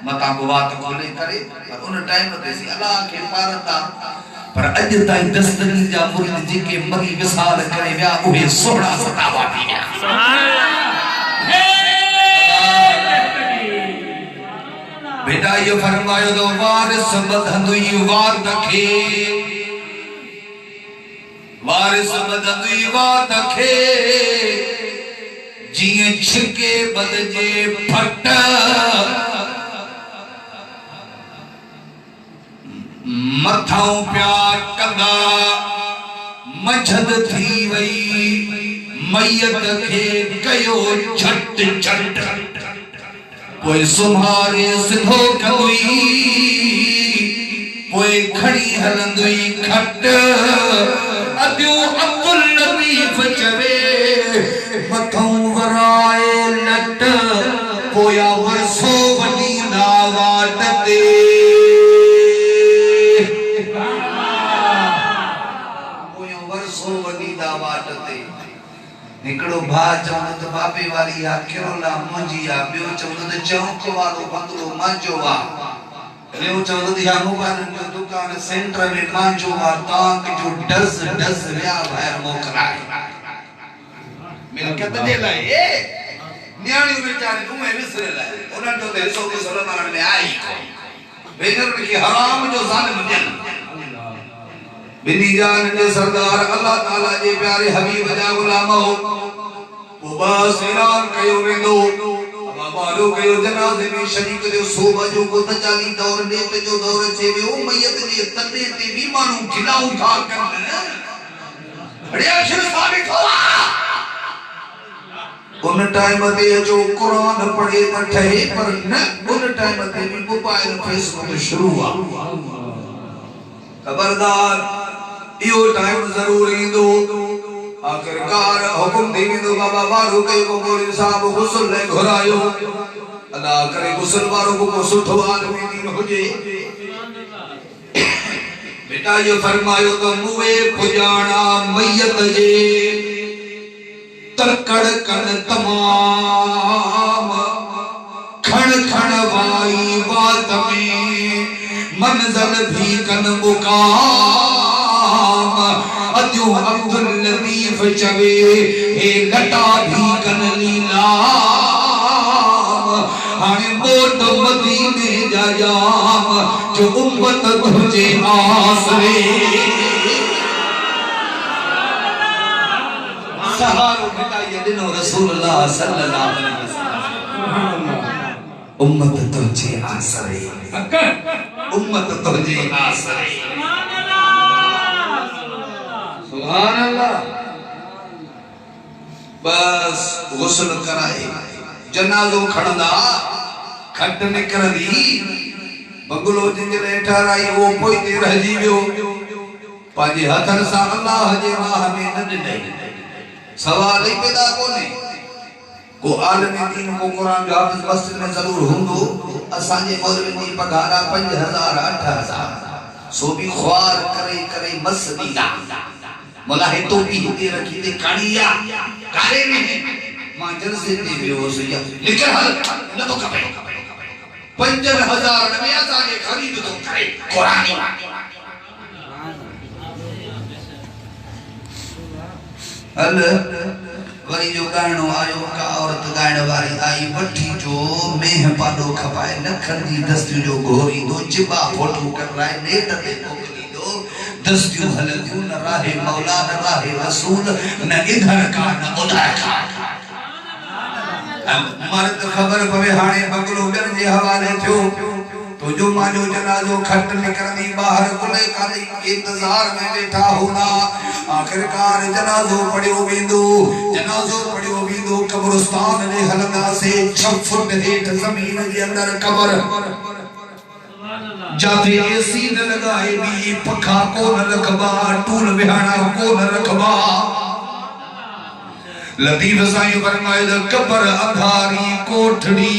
मतां को बात खोले करे पर उन टाइम ते सी अल्लाह खे पारता पर अॼु ताईं दस्तगीर जा मुरीद जेके मरी विसाल करे विया उहे 16 सतावा थी विया सुभान अल्लाह बेटा ये फरमायो तो वारिस बधंदुई वात खे वारिस बधंदुई वात खे जिए छिके बदजे फट मथां प्यार कंदा मझद थी वई मयत खे कयो झट झट कोई सुम्हारे सिधो कंदुई कोई खड़ी हलंदुई खट अदियो अब्दुल लतीफ चवे मथों वराए लट पोया वरसो वडी नावाट ते पोया वरसो वडी नावाट ते निकड़ो भा चवंदो त बाबे वाली आ किरोला मुंजी आ बियो चवंदो त चौक वालो बंगलो मांजो वा बियो चवंदो त या मोबाइल जो दुकान सेंटर में मांजो वा ताक जो डज डज विया ॿाहिरि मोकलाए मिलकत जे लाइ न्याणी बेचारी उमे विसरे लाइ उन्हनि जो त हिसो मुसलमाननि में आई भेनरुनि खे हराम जो ज़ालिम ॾियनि बिनी जान के सरदार अल्लाह ताला जे प्यारे हबीब जा गुलाम हो बस ऐलान कयो वेंदो बाबारो कयो जनाज़े में शरीक जो सोबह जो को तजाली दौर नेत जो दौर चे में ओ मयत जे तने ते भी मानू खिलाऊ था कर अरे अक्षर साबित हुआ उन टाइम ते जो कुरान पढ़े न ठहे पर न उन टाइम ते भी मोबाइल फेसबुक शुरू हुआ खबरदार यो टाइम जरूर इंदो आखिरकार हुकुम दे वेंदो बाबा वारो कयो को मोरी साहब गुस्ल ले घुरायो अल्लाह करे गुस्ल वारो को सुठो आदमी दीन हुजे बेटा यो फरमायो तो मुए पुजाना मयत जे तकड़ कन तमाम खण खण वाई बात में मंजल भी कन मुकाम अद्यो अब्दुल लतीफ चवे हे लटा भी कन लीलाम हाने मोट मदीने जा जाम जो उम्मत तुझे आसरे सहारो बेटा ये दिनो रसूलुल्लाह सल्लल्लाहु अलैहि वसल्लम उम्मत तुझे आसरे उम्मत तुझे आसरे सुभान अल्लाह। बस गुस्ल कराए जनाज़ो खड़ंदा खट निकरंदी बंगलो जिंजले ठहराई वो पोई ते रहिजी वियो पांजे हथन सां अल्लाह जे राह में न ॾिनई। सवाल ही पैदा कोने को आलम दीन को कुरान जो हाफ़िज़ मस्जिद में जरूर हुंदो असांजे मौलवी जी पगारा 5000 8000 सो भी ख्वार करे करे मस दीदा मलाहे तो भी हिते रखी ते काड़िया कारे में मां जलसे ते वियो सैया निकल हल न तो खपे 5000 में असांजे खरीद तो करे कुरान हल वरी जो गाणो आयो का औरत गाइण वारी आई वठी जो मेह पाडो खपाए न खंदी दस्तियों जो घोरी दो चिबा फोटो कराए नेट ते मोकली दो दस्तियों हलदियों न राहे मौला न राहे रसूल न इधर का न उधर का। मर्द खबर पवे हाणे बंगलो ॿियनि जे हवाले थियो तो जो मांजो जनाज़ो खट निकरंदी बाहर कुले काली इंतजार में बैठा होना आखिरकार जनाज़ो पढ़ियो वेंदो कब्रिस्तान ने हलंदा से 6 फुट हेठ जमीन जे अंदर कब्र जाते एसी न लगाए भी पखा को न रखबा टूल विहाना को न रखबा लतीफ साईं फरमाए कब्र अंधारी कोठड़ी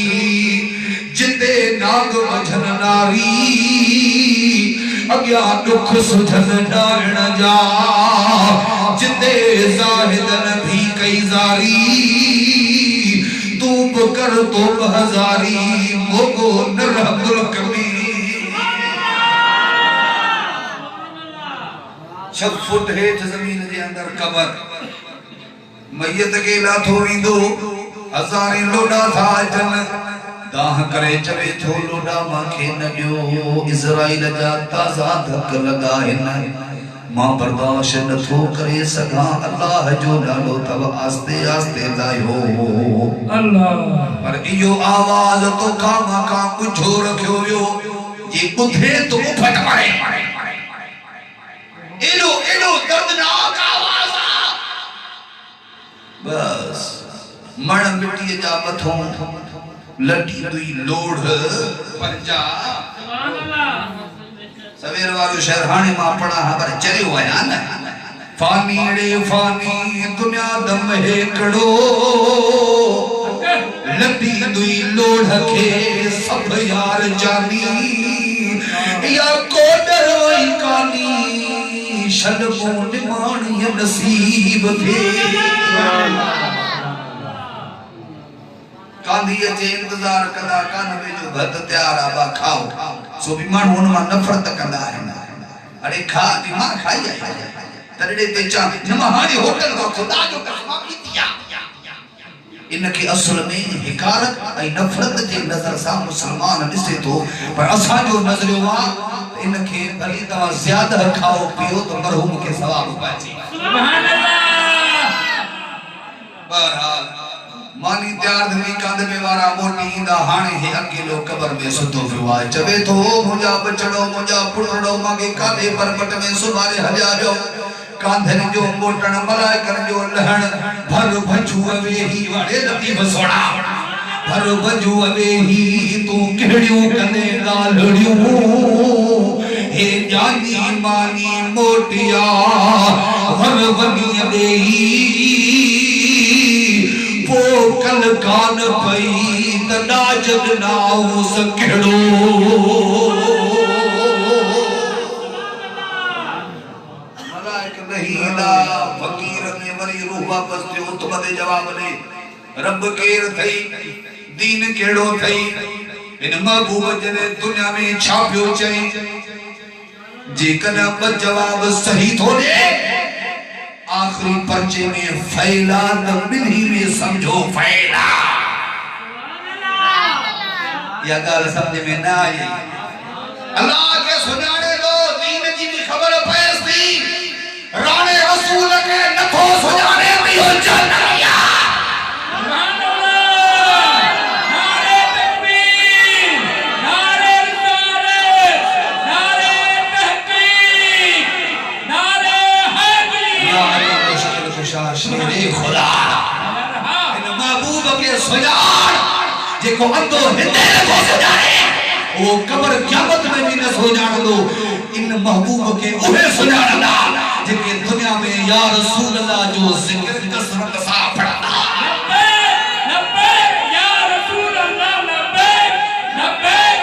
जिंदे नाग मझन नारी अग्या दुख सुझन डारण जा जिंदे जाहिदन भी कई जारी तू कर तो हजारी मोगो नरहुल कमी 6 फुट हेठ जमीन जे अंदर कब्र मैयत के लाथो विंदो हजारे लोडा था जन दाह करे चवे थो लोडा माखे न ॾियो इज़राइल जा ताज़ा धक लगाइन मां बर्दाश्त न थो करे सघां अल्लाह जो नालो तव आस्ते आस्ते लायो अल्लाह पर इहो आवाज तो खामा का कुझो रखियो वियो जे ॿुधे तो फट मारे एडो एडो दर्दनाक आवाज बस मण मिट्टी जा मथों लटी दुई लोढ़ पंजा सुभान अल्लाह सवेर वालो शहर हाने मां पड़ा हबर चरियो आया न फानी रे फानी दुनिया दम हेकड़ो लटी दुई लोढ़ के सब यार जानी या कोडर वई कानी शलबो निमाणी नसीब थे कांधी जे इंतजार कदा कान में जो भत तैयार आबा खाओ सो भी मां हुन मां नफरत कंदा आहिन अरे खा दी मां खाई आई तड़े ते चा न हाणे होटल का खुदा जो कसम कीतिया इनके असल में हिकारत ऐं नफरत जे नजर सां मुसलमान ॾिसे थो पर असां जो नज़रियो आहे इनके भली तव्हां ज़्यादा खाओ पियो तो मरहूम के सवाब पाए सुभान अल्लाह। बहरहाल मानी तैयार थी कंध में वारा मोटी इंदा हाने हे अकेलो कब्र में सुतो पियो आहे चवे थो मुंहिंजा बचड़ो मुंहिंजा पुटड़ो मांगे काले परबट में सुभारे हलिया वियो कांधन जो मोटण मलाइकन जो लहण भर भजू वेही वाड़े लतीफ सोना भर भजू वेही तू केड़ियों कने गालड़ियों हे जानी मानी मोटिया भर वनी देही पोकल कान पई तदा जग नाउ सकेड़ो मलाइक नहीं दा फकीर ने वरी रूह वापस थियो तो बदे जवाब दे रब केर थई दीन केड़ो थई इन महबूब जने दुनिया में छापियो चई जे कना ब जवाब सही थो दे आखिरी पर्चे में फैला बिन्ही में समझो फैला या गाल समझ में ना आई अल्लाह के सुनाने दो दीन जी की खबर फैसली राणे रसूल के नथो सुनाने भी हो जाना या सुभान अल्लाह नारे तकबीर नारे रिसालत नारे तहकीक नारे हैदरी जेको अंधो हिते नथो सुञाणे वो कब्र क़यामत में भी न सुञाणंदो इन महबूब के उहे सुञाणंदा जेके दुनिया में या रसूल अल्लाह जो जिक्र कसरत सां पढ़ंदा या रसूल अल्लाह लब्बैक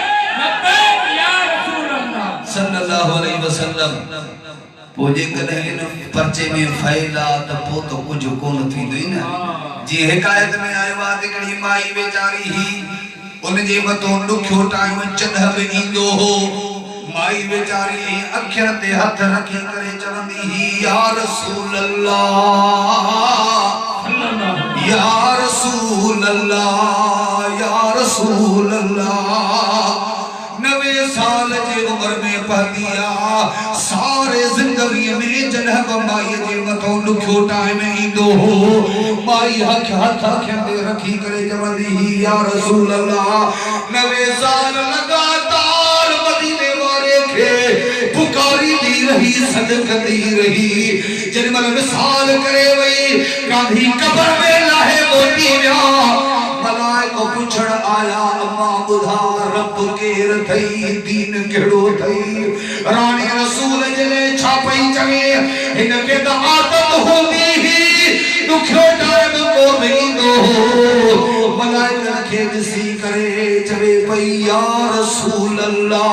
या रसूल अल्लाह सल्लल्लाहु अलैहि वसल्लम पोजे कदे इन पर्चे में फैला त पो तो कुछ कोन थींदो न जी हिकायत में आयो आ तिकड़ी माई बेचारी ही उन जे मतो दुखियो टाइम चढ़ब ईंदो हो माई बेचारी अखियां ते हथ रखी करे चवंदी ही या रसूल अल्लाह या रसूल अल्लाह या रसूल अल्लाह 90 साल जे उम्र में पहलिया सारे जिंदगी में जन्म माई जे मथो दुखियो टाइम ईंदो हो माई हथ ते रखी करे चवंदी या रसूल अल्लाह 90 साल लगातार मदीने वाले खे पुकारी दी रही सदकती रही जन्मल विसाल करे वई कांधी कब्र में लाहे मोटी विया मलाइको पुछण आया अम्मा बुधा रब केर थई दीन केड़ो थई रानी रसूल जने छापई चवे इन के त आदत होंदी ही दुखियो टाइम को मिलंदो मलाइका के दिसी करे चवे पई या रसूल अल्लाह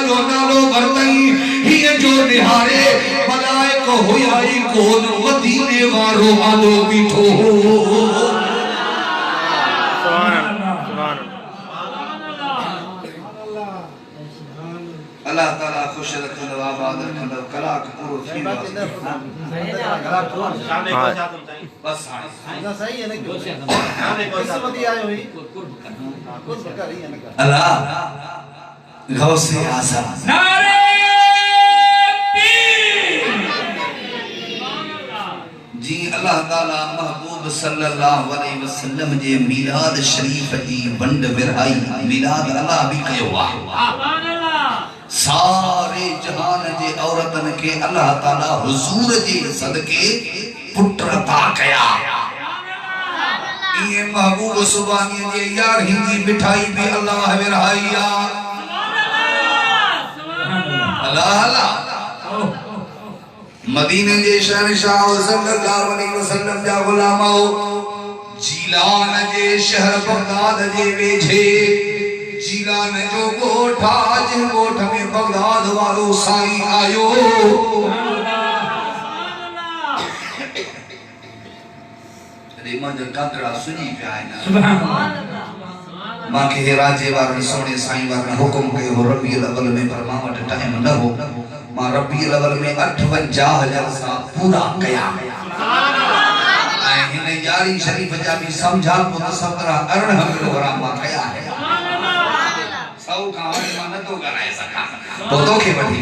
जो नालो वरतई ही जो निहारे मलाइको हुयाई कोन मदीने वारो आलो बीठो अल्लाह ताला खुश रखंदो आबाद रखंदो कलाक पूरो थी बस हां सही है ना किस्मती आयो ही कुछ करी है ना अल्लाह गौसे आज़म नारे जी अल्लाह ताला महबूब सल्लल्लाहु अलैहि वसल्लम जे मिलाद शरीफ जी बंड विरहाई मिलाद अल्लाह भी कयो आ सुभान अल्लाह सारे जहान जे औरतन के अल्लाह ताला हुजूर जे सदके पुत्र अता कया ये महबूब सुभानी जे यार हिंदी मिठाई भी अल्लाह विरहाई आ अल्लाह अल्लाह मदीने जे शहंशाह सल्लल्लाहु अलैहि वसल्लम जा गुलाम हो जीलान जे शहर बगदाद जे वेझे जीलान जो गोठा जिन गोठ में बगदाद वालो साईं आयो अरे मंजर कातड़ा सुनी पिया है ना सुभान अल्लाह मां के राजे वार सोने साईं वार हुक्म के हो रबीउल अव्वल में पर मां वट टाइम न हो मां रबीउल अव्वल में 58 जलसा पूरा कया ऐ हिन यारी शरीफ जा भी समझा को 17 अरहं किलोग्राम मां कया है सौ का मां न तो कराए सका तो के वठी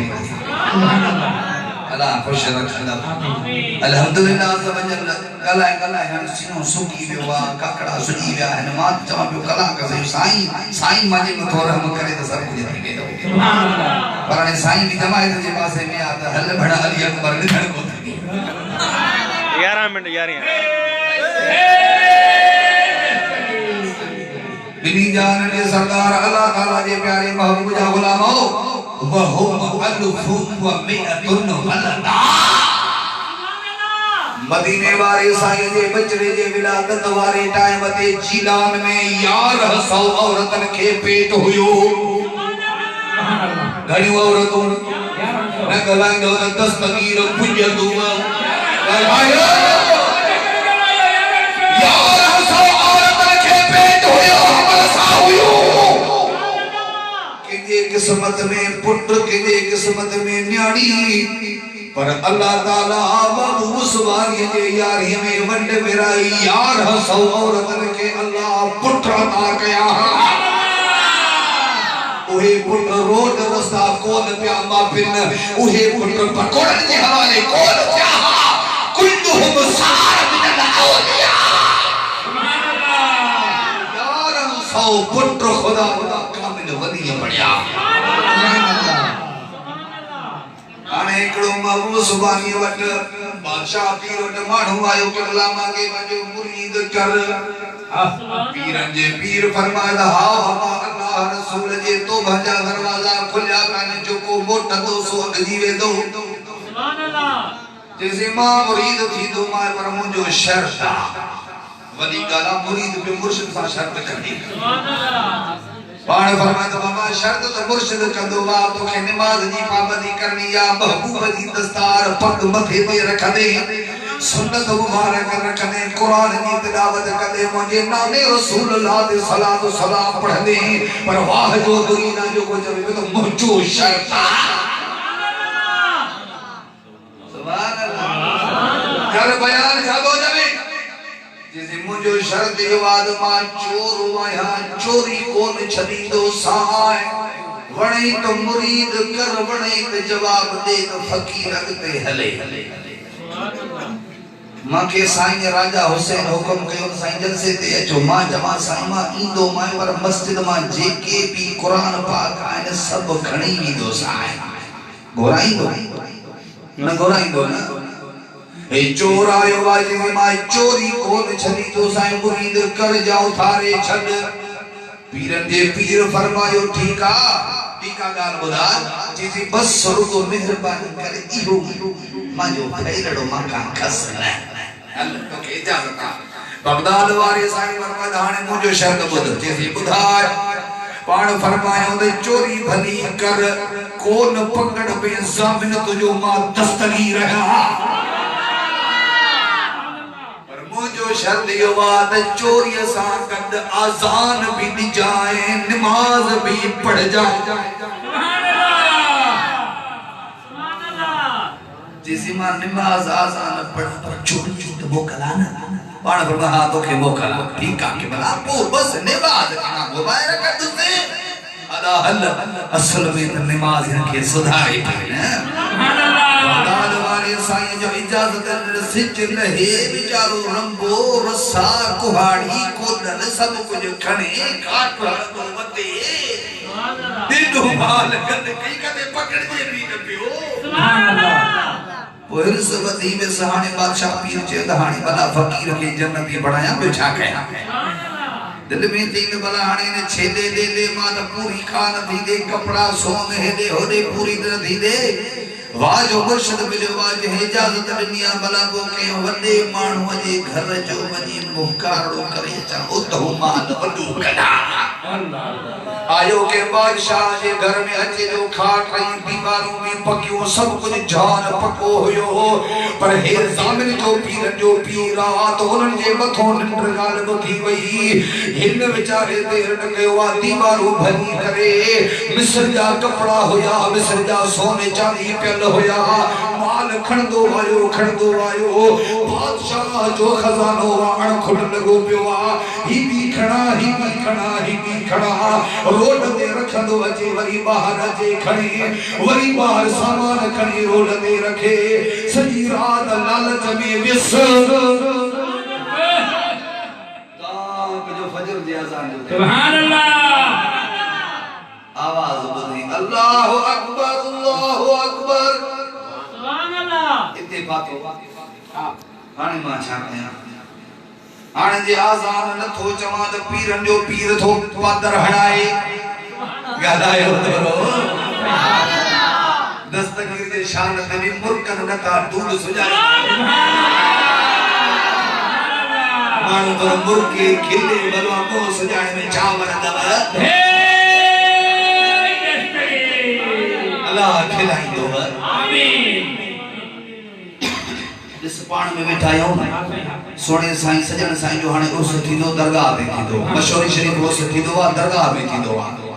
अल्लाह खुश रखंदा अल्हम्दुलिल्लाह समझल कला हन सिनो सुकी विया काकड़ा सुनी विया हन मां चवा पियो कला का साईं मां जे मथो रहम करे त सब कुछ थी वेंदो सुभान अल्लाह पर ने साईं भी जमायत जे पासे में आ त हल भड़ा अली अकबर निधन को थी 11 मिनट 11 बिनी जान ने सरदार अल्लाह ताला जे प्यारे महबूब जा गुलाम हो वहुम अलफुन व मिअतुन वलदा मदीने वाले साईं जे बचड़े जे विलादत वाले टाइम ते जीलान में 1100 औरतन के पेट हुयो घणी औरतों न गलांदो न दस्तगीर पुजंदो गलायो 1100 औरतन के पेट हुयो हमल सा हुयो के किस्मत में पुत्र के किस्मत में न्याणी पर अल्लाह ताला महबूब सुभानी जे यारी में वंड विराई 1100 औरतन के अल्लाह पुत्र अता कया उहे पुत्र रोड रस्ता कोन पिया माफिन उहे पुत्र पकोड़न जे हवाले कोन पिया कुल्लुहुम सार मिन औलिया सुभान अल्लाह 1100 पुत्र खुदा कामिल वली बढ़िया सुभान अल्लाह हाणे हिकिड़ो महबूब सुबानी वट बादशाह पीर वट माण्हू आयो के गुलामा के मुंहिंजो मुरीद कर पीरन जे पीर फरमाया हा अल्लाह रसूल जे तौबा जा दरवाजा खुलिया काने जो को मोटंदो सो अगजी वेंदो सुभान अल्लाह जैसे मां मुरीद थी दो मां पर मुंहिंजो शर्त वली गाला मुरीद पे मुर्शिद सा शर्त करनी सुभान अल्लाह पाण फरमाया बाबा शर्त तो मुर्शिद कंदो वा तोखे नमाज जी पाबंदी करनी या महबूब जी दस्तार पग मथे पे रख दे सुन्नत मुबारक रख दे कुरान जी तिलावत करे मुझे नामे रसूल अल्लाह दे सलात सलाम पढ़ दे पर वाह जो दुनिया जो को जब तो मुझो शर्त सुभान अल्लाह कर बयान छाबो जबे जिसे मुझो शर्त जवाद मां चोर वाया चोरी कोन छदीदो साए वणे तो मुरीद कर वणे तो जवाब दे तो फकीर अगते हले मां के साईं राजा हुसैन हुक्म कयो साईं जलसे ते अचो मां जमा साईं मां इंदो मां पर मस्जिद मां जेके भी कुरान पाक आइन सब खणी वींदो साईं घोराईंदो न घोराईंदो न ए चोर आयो वाजी मां चोरी कोन छदी तो साईं मुरीद कर जाओ थारे छड पीरन जे पीर फरमायो ठीक गाल बुधा जी बस रुगो मेहरबानी करे इहो मां जो फेरड़ो मां का खस न अल्लाह तो के इजाजत बगदाद वारे साईं फरमाया हाने मुझो शर्त बुध जी बुधाय पाण फरमायो दे चोरी भली कर कोन पकड़ पे जामिन तुजो मां दस्तगीर रहा मुझो शर्त यो बात चोरी सा गड आजान भी दी जाए नमाज भी पढ़ जाए सुभान अल्लाह जिसी मां नमाज आजान पढ़ पर चोरी तो मोकला ना पाण फरमा हां तो के मोकला ठीक आ के भला पो बस नमाज ना गोबायर कर तुसे अदा हल असल में नमाज के सुधारी सुभान अल्लाह दाल वाले साईं जो इजाजत सिज लहे बेचारो रंबो रसा कुहाड़ी कोदल सब कुछ खणे काट तो मते सुभान अल्लाह दिनो माल गद कई कदे पकड़ जे भी न पियो सुभान अल्लाह पोर सबदी में सहाने बादशाह पीर जे दहानी भला फकीर के जन्नती बढ़ाया बिछा गया दिल में तीन भला हाने ने छेदे ले ले मां त पूरी खान थी दे कपड़ा सोन हेदे होदे पूरी तरह थी दे वाह जो मुर्शिद मिलियो वाह जे इजाजत दुनिया भला को के वडे माण्हू जे घर जो वनी मुहकारो करे चा उतो माल वडू कढा आयो के बादशाह जे घर में अचे जो खाट रही बीमारू में पकियो सब कुछ जान पको होयो पर हे जामिन जो पीरा तो उन जे मथो निंड गाल थी वई हिन बेचारे देर न कयो आ दीवारू भरी करे मिस्र जा कपड़ा होया मिस्र जा सोने चांदी पेल होया माल खणदो आयो बादशाह जो खजानो अण खुल लगो पियो आ ही भी खड़ा रोड ते रखंदो अचे वरी बाहर अचे खणी वरी बाहर सामान खणी रोड ते रखे सजी रात लालच में विस जो फजर जी अजान जो सुभान अल्लाह आवाज बुधी अल्लाहु अकबर सुभान अल्लाह इते बातो हाने मां छा कया हाने जे आजान न थो चवा त पीरन जो पीर थो पादर हणाए गालायो तो सुभान अल्लाह दस्तगीर जे शान ते भी मुर्कन न का दूध सुजाए मानो तो मुर्के खिले बलवा को सजाने में चावल दब हे अल्लाह खिलाई दो आमीन जिस पाण में बैठा आयो सोने साईं सजन साईं जो हाने उस थीदो दरगाह में थीदो मशहूरी शरीफ उस थीदो वा दरगाह में थीदो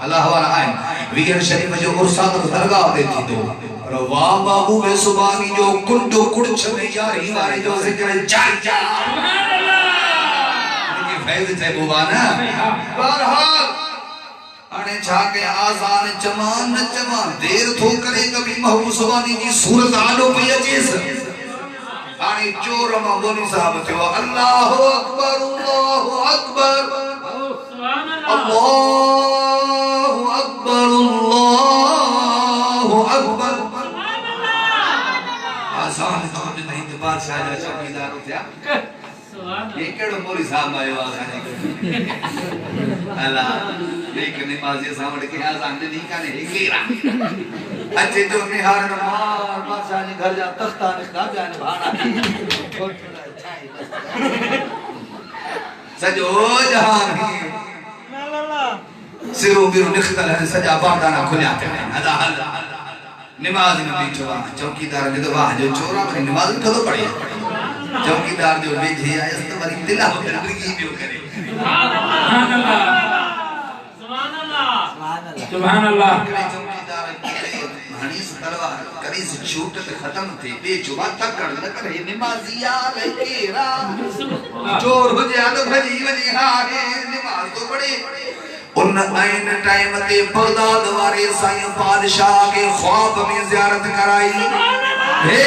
अल्लाह वाला आए वीर शरीफ जो उर्साद दरगाह में थीदो पर वाह बाबू में सुबानी जो कुंडो कुड़छ में यारी वारे जो जिक्र चार सुभान अल्लाह ये फैज थे बुबाना बहरहाल आने जाके आजान जमान न जमान देर थो करे कभी महबूब सुबानी जी सूरत आलो पे अचेस आने चोर मा बोली साहब थे अल्लाहु अकबर सुभान अल्लाह अल्लाहु अकबर सुभान अल्लाह ये केड़ो मोरी साहब आयो आखाने अल्लाह एक नमाज़ी सामने के आजान ने नहीं काने हेकेरा अच्छे जो निहार मार बादशाह जी घर जा तख्ता ने खा जाने भाड़ा सजो जहान सिरों बिरो निखतल है सजा बारदाना खुल्या पे अदा नमाज में बैठो चौकीदार ने तो वाह जो चोरा में नमाज उठो तो पड़ी चौकीदार जो बेजे आया तो बड़ी तिलावत की भी करे सुभान अल्लाह सुभान अल्लाह चौकीदार हनीस तलवार करी से छूट ते खत्म थे बे जुबा तक कर न करे नमाजिया लेकेरा चोर हो जाए तो भजी भजी हारे नमाज तो पढ़े उन आइन टाइम ते बगदाद वाले साईं बादशाह के ख्वाब में ज़ियारत कराई हे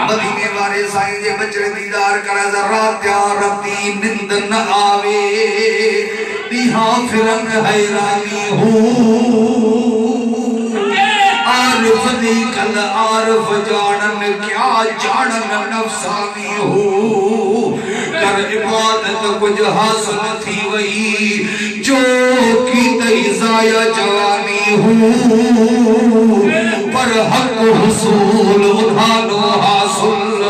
मदीने वाले साईं जे बचड़े दीदार करा जरा प्यार रब्ती निंद न आवे दिहा फिरंग हैरानी हो आरिफ दी कल आरिफ जानन क्या जानन नफसानी हो कर इबादत कुछ हासिल थी वही जो की तई जाया जवानी हो पर हक हुसूल उधानो हासिल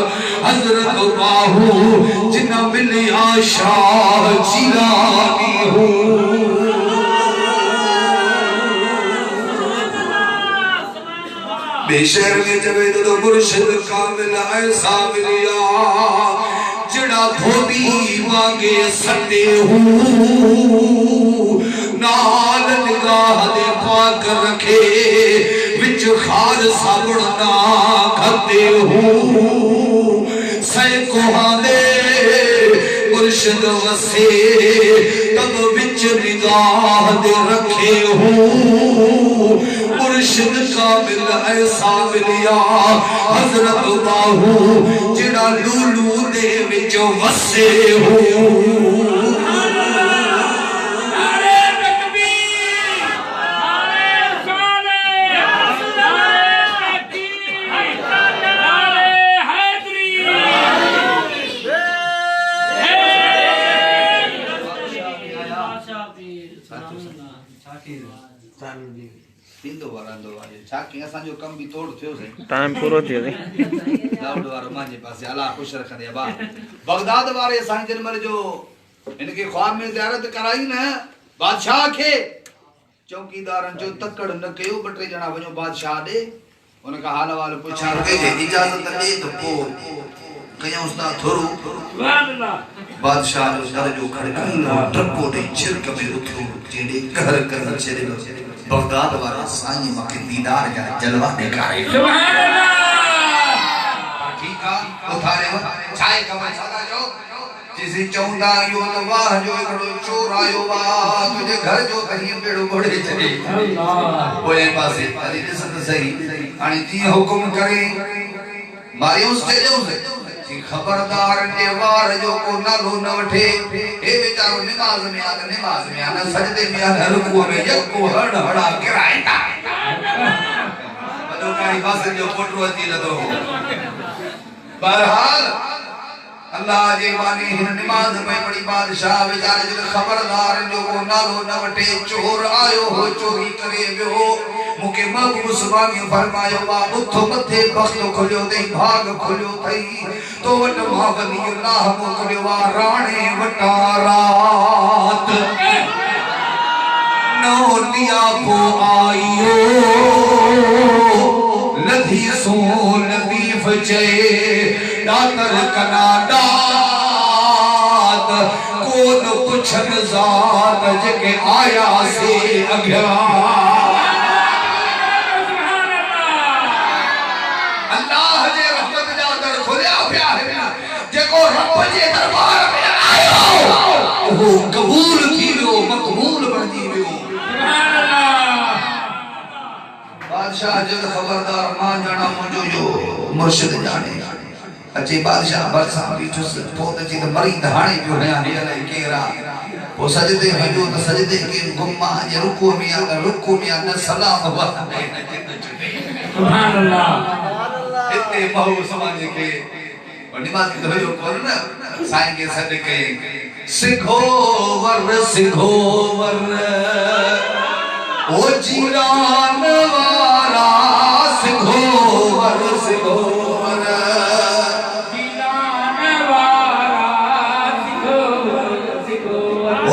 हजरत बाहू जिना मिलिया शाह जिलानी हो बेशर में जब तो मुर्शिद कामिल ऐसा मिलिया जड़ा धोबी मांगे सटे हूँ नाल निगाह दे पाक रखे विच खार साबुण ना खते हूँ सैको हादे मुर्शिद वसे तब विच निगाह दे रखे हूँ मुर्शिद कामिल ऐसा मिलिया हजरत बाहू जिड़ा लूलू दे विच वसे हो नारे तकबीर नारे साले नारे तकबीर नारे हैदरी इंदो वारंदो वाले छाकी असा जो कम भी तोड़ थियो से टाइम पूरो थियो से दाऊद वारो मांजे पासे अल्लाह खुश रखने बा बगदाद वाले साईं जन मर जो इनके ख्वाब में ज़ियारत कराई न बादशाह के चौकीदारन जो तकड़ न कयो बटरे जना वणो बादशाह दे उनका हाल वाल पूछा के इजाजत दे तो पो कया उस्ताद थोरो सुभान अल्लाह बादशाह जो दर जो खड़काई ट्रको दे चिरक में उठो जेडे घर कर छेरे बगदाद वाला साईं माके दीदार जा जलवा दिखाए सुभान अल्लाह ठीक है उठारे चाय कमा सादा जो जिसे चौंदा यो तो वाह जो एकड़ो चोर आयो वाह तुझे घर जो कहीं बेड़ो बड़े चले अल्लाह ओए पासे अली दिसत सही आणि ती हुकुम करे मारियो स्टेज से खबरदार जे वार जो को नालो न वठे ए बेचारो नमाज में आ सजदे में आ रुकू में यको हड़ हड़ा गिराएगा बदो काई बास जो फोटो अती न तो बहरहाल अल्लाह जे माने हिन नमाज में बड़ी बादशाह बेचारे जो खबरदार जो को नालो न वठे चोर आयो हो चोरी करे वियो मुके महबूब सुभानी फरमायो वा उठो मथे बख्त खुलियो दे भाग खुलियो थई तो वट महावली अल्लाह मोकलियो वा राणे वटारात नो लिया को आयो लधी सो लतीफ चे दातर कनाडात कोन पुछन जात जके आया से अग्या दरबार में आयो वो कबूल कीरो मकबूल बंदी वियो सुभान अल्लाह बादशाह जब खबरदार मां जाना मुझो जो मुर्शिद जाने अच्छे बादशाह बरसा बीठस पोत जी तो मरी दहाने पियो हया ने अले केरा वो सजदे में जो तो सजदे के गुम्मा जे रुकू में आ न सलाम हुआ सुभान अल्लाह इतने महू समाज के और निमाज की तो कौन ना साईं के सदके सिखोवर सिखोवर ओ जीरान वारा सिखोवर सिखोवर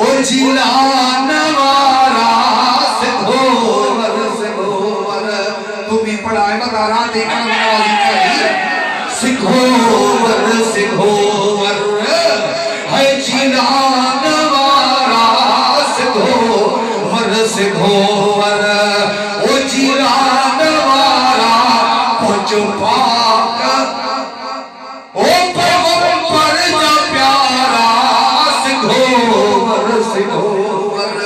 ओ जीरान वारा सिखोवर सिखोवर तू भी पढ़ाए बता रहा देखना सिखोवर सिखोवर है जीरान वारा सिखोवर सिखोवर ओ जीरान वारा कुछ पाक ओ पर जा प्यारा सिखोवर सिखोवर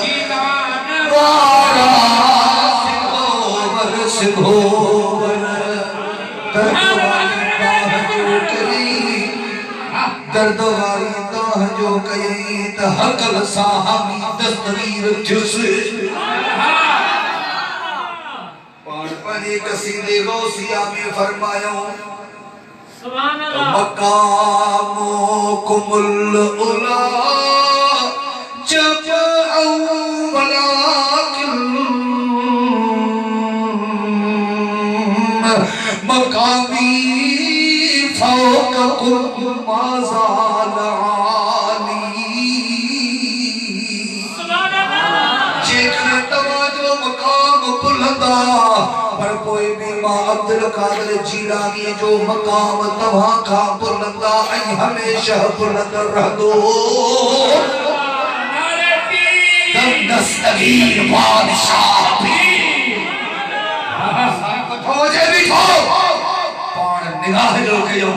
जीरान वारा सिखोवर सिखोवर दर्द वाली दाह जो कई त हकल साहबी दस्तगीर जुस पाण पने कसीदे गौसिया में फरमायो सुभान अल्लाह मकामो कुमुल उला जब वलाकिन मकामी फौक कुल माज़ाल आली सुभान अल्लाह जेकर तवाजो मकाम बुलंदा पर कोई भी मां अब्दुल कादिर जीलानी जो मकाम तवा का बुलंदा ऐ हमेशा बुलंद रहदो नारे पीर दस्तगीर बादशाह पीर फौजे बिठो निगाह जो कयो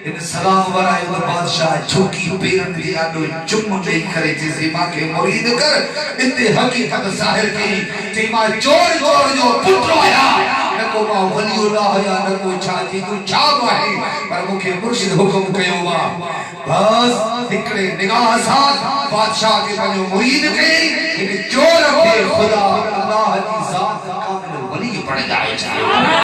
इन सलाम वराए बादशाह झुकी पेरन भी आडो चुम दे करे जैसे मां के मुरीद कर इते हकीकत ज़ाहिर की जे मां जोड़ जोड़ जो पुत्र आया न को मां वलीउल्लाह या न को छाती तू छा आहे पर मुखे मुर्शिद हुकुम कयो वा बस हिकड़े निगाह साथ बादशाह के पंजो मुरीद के इन जोड़ के खुदा अल्लाह की जात कामिल वली बन जाए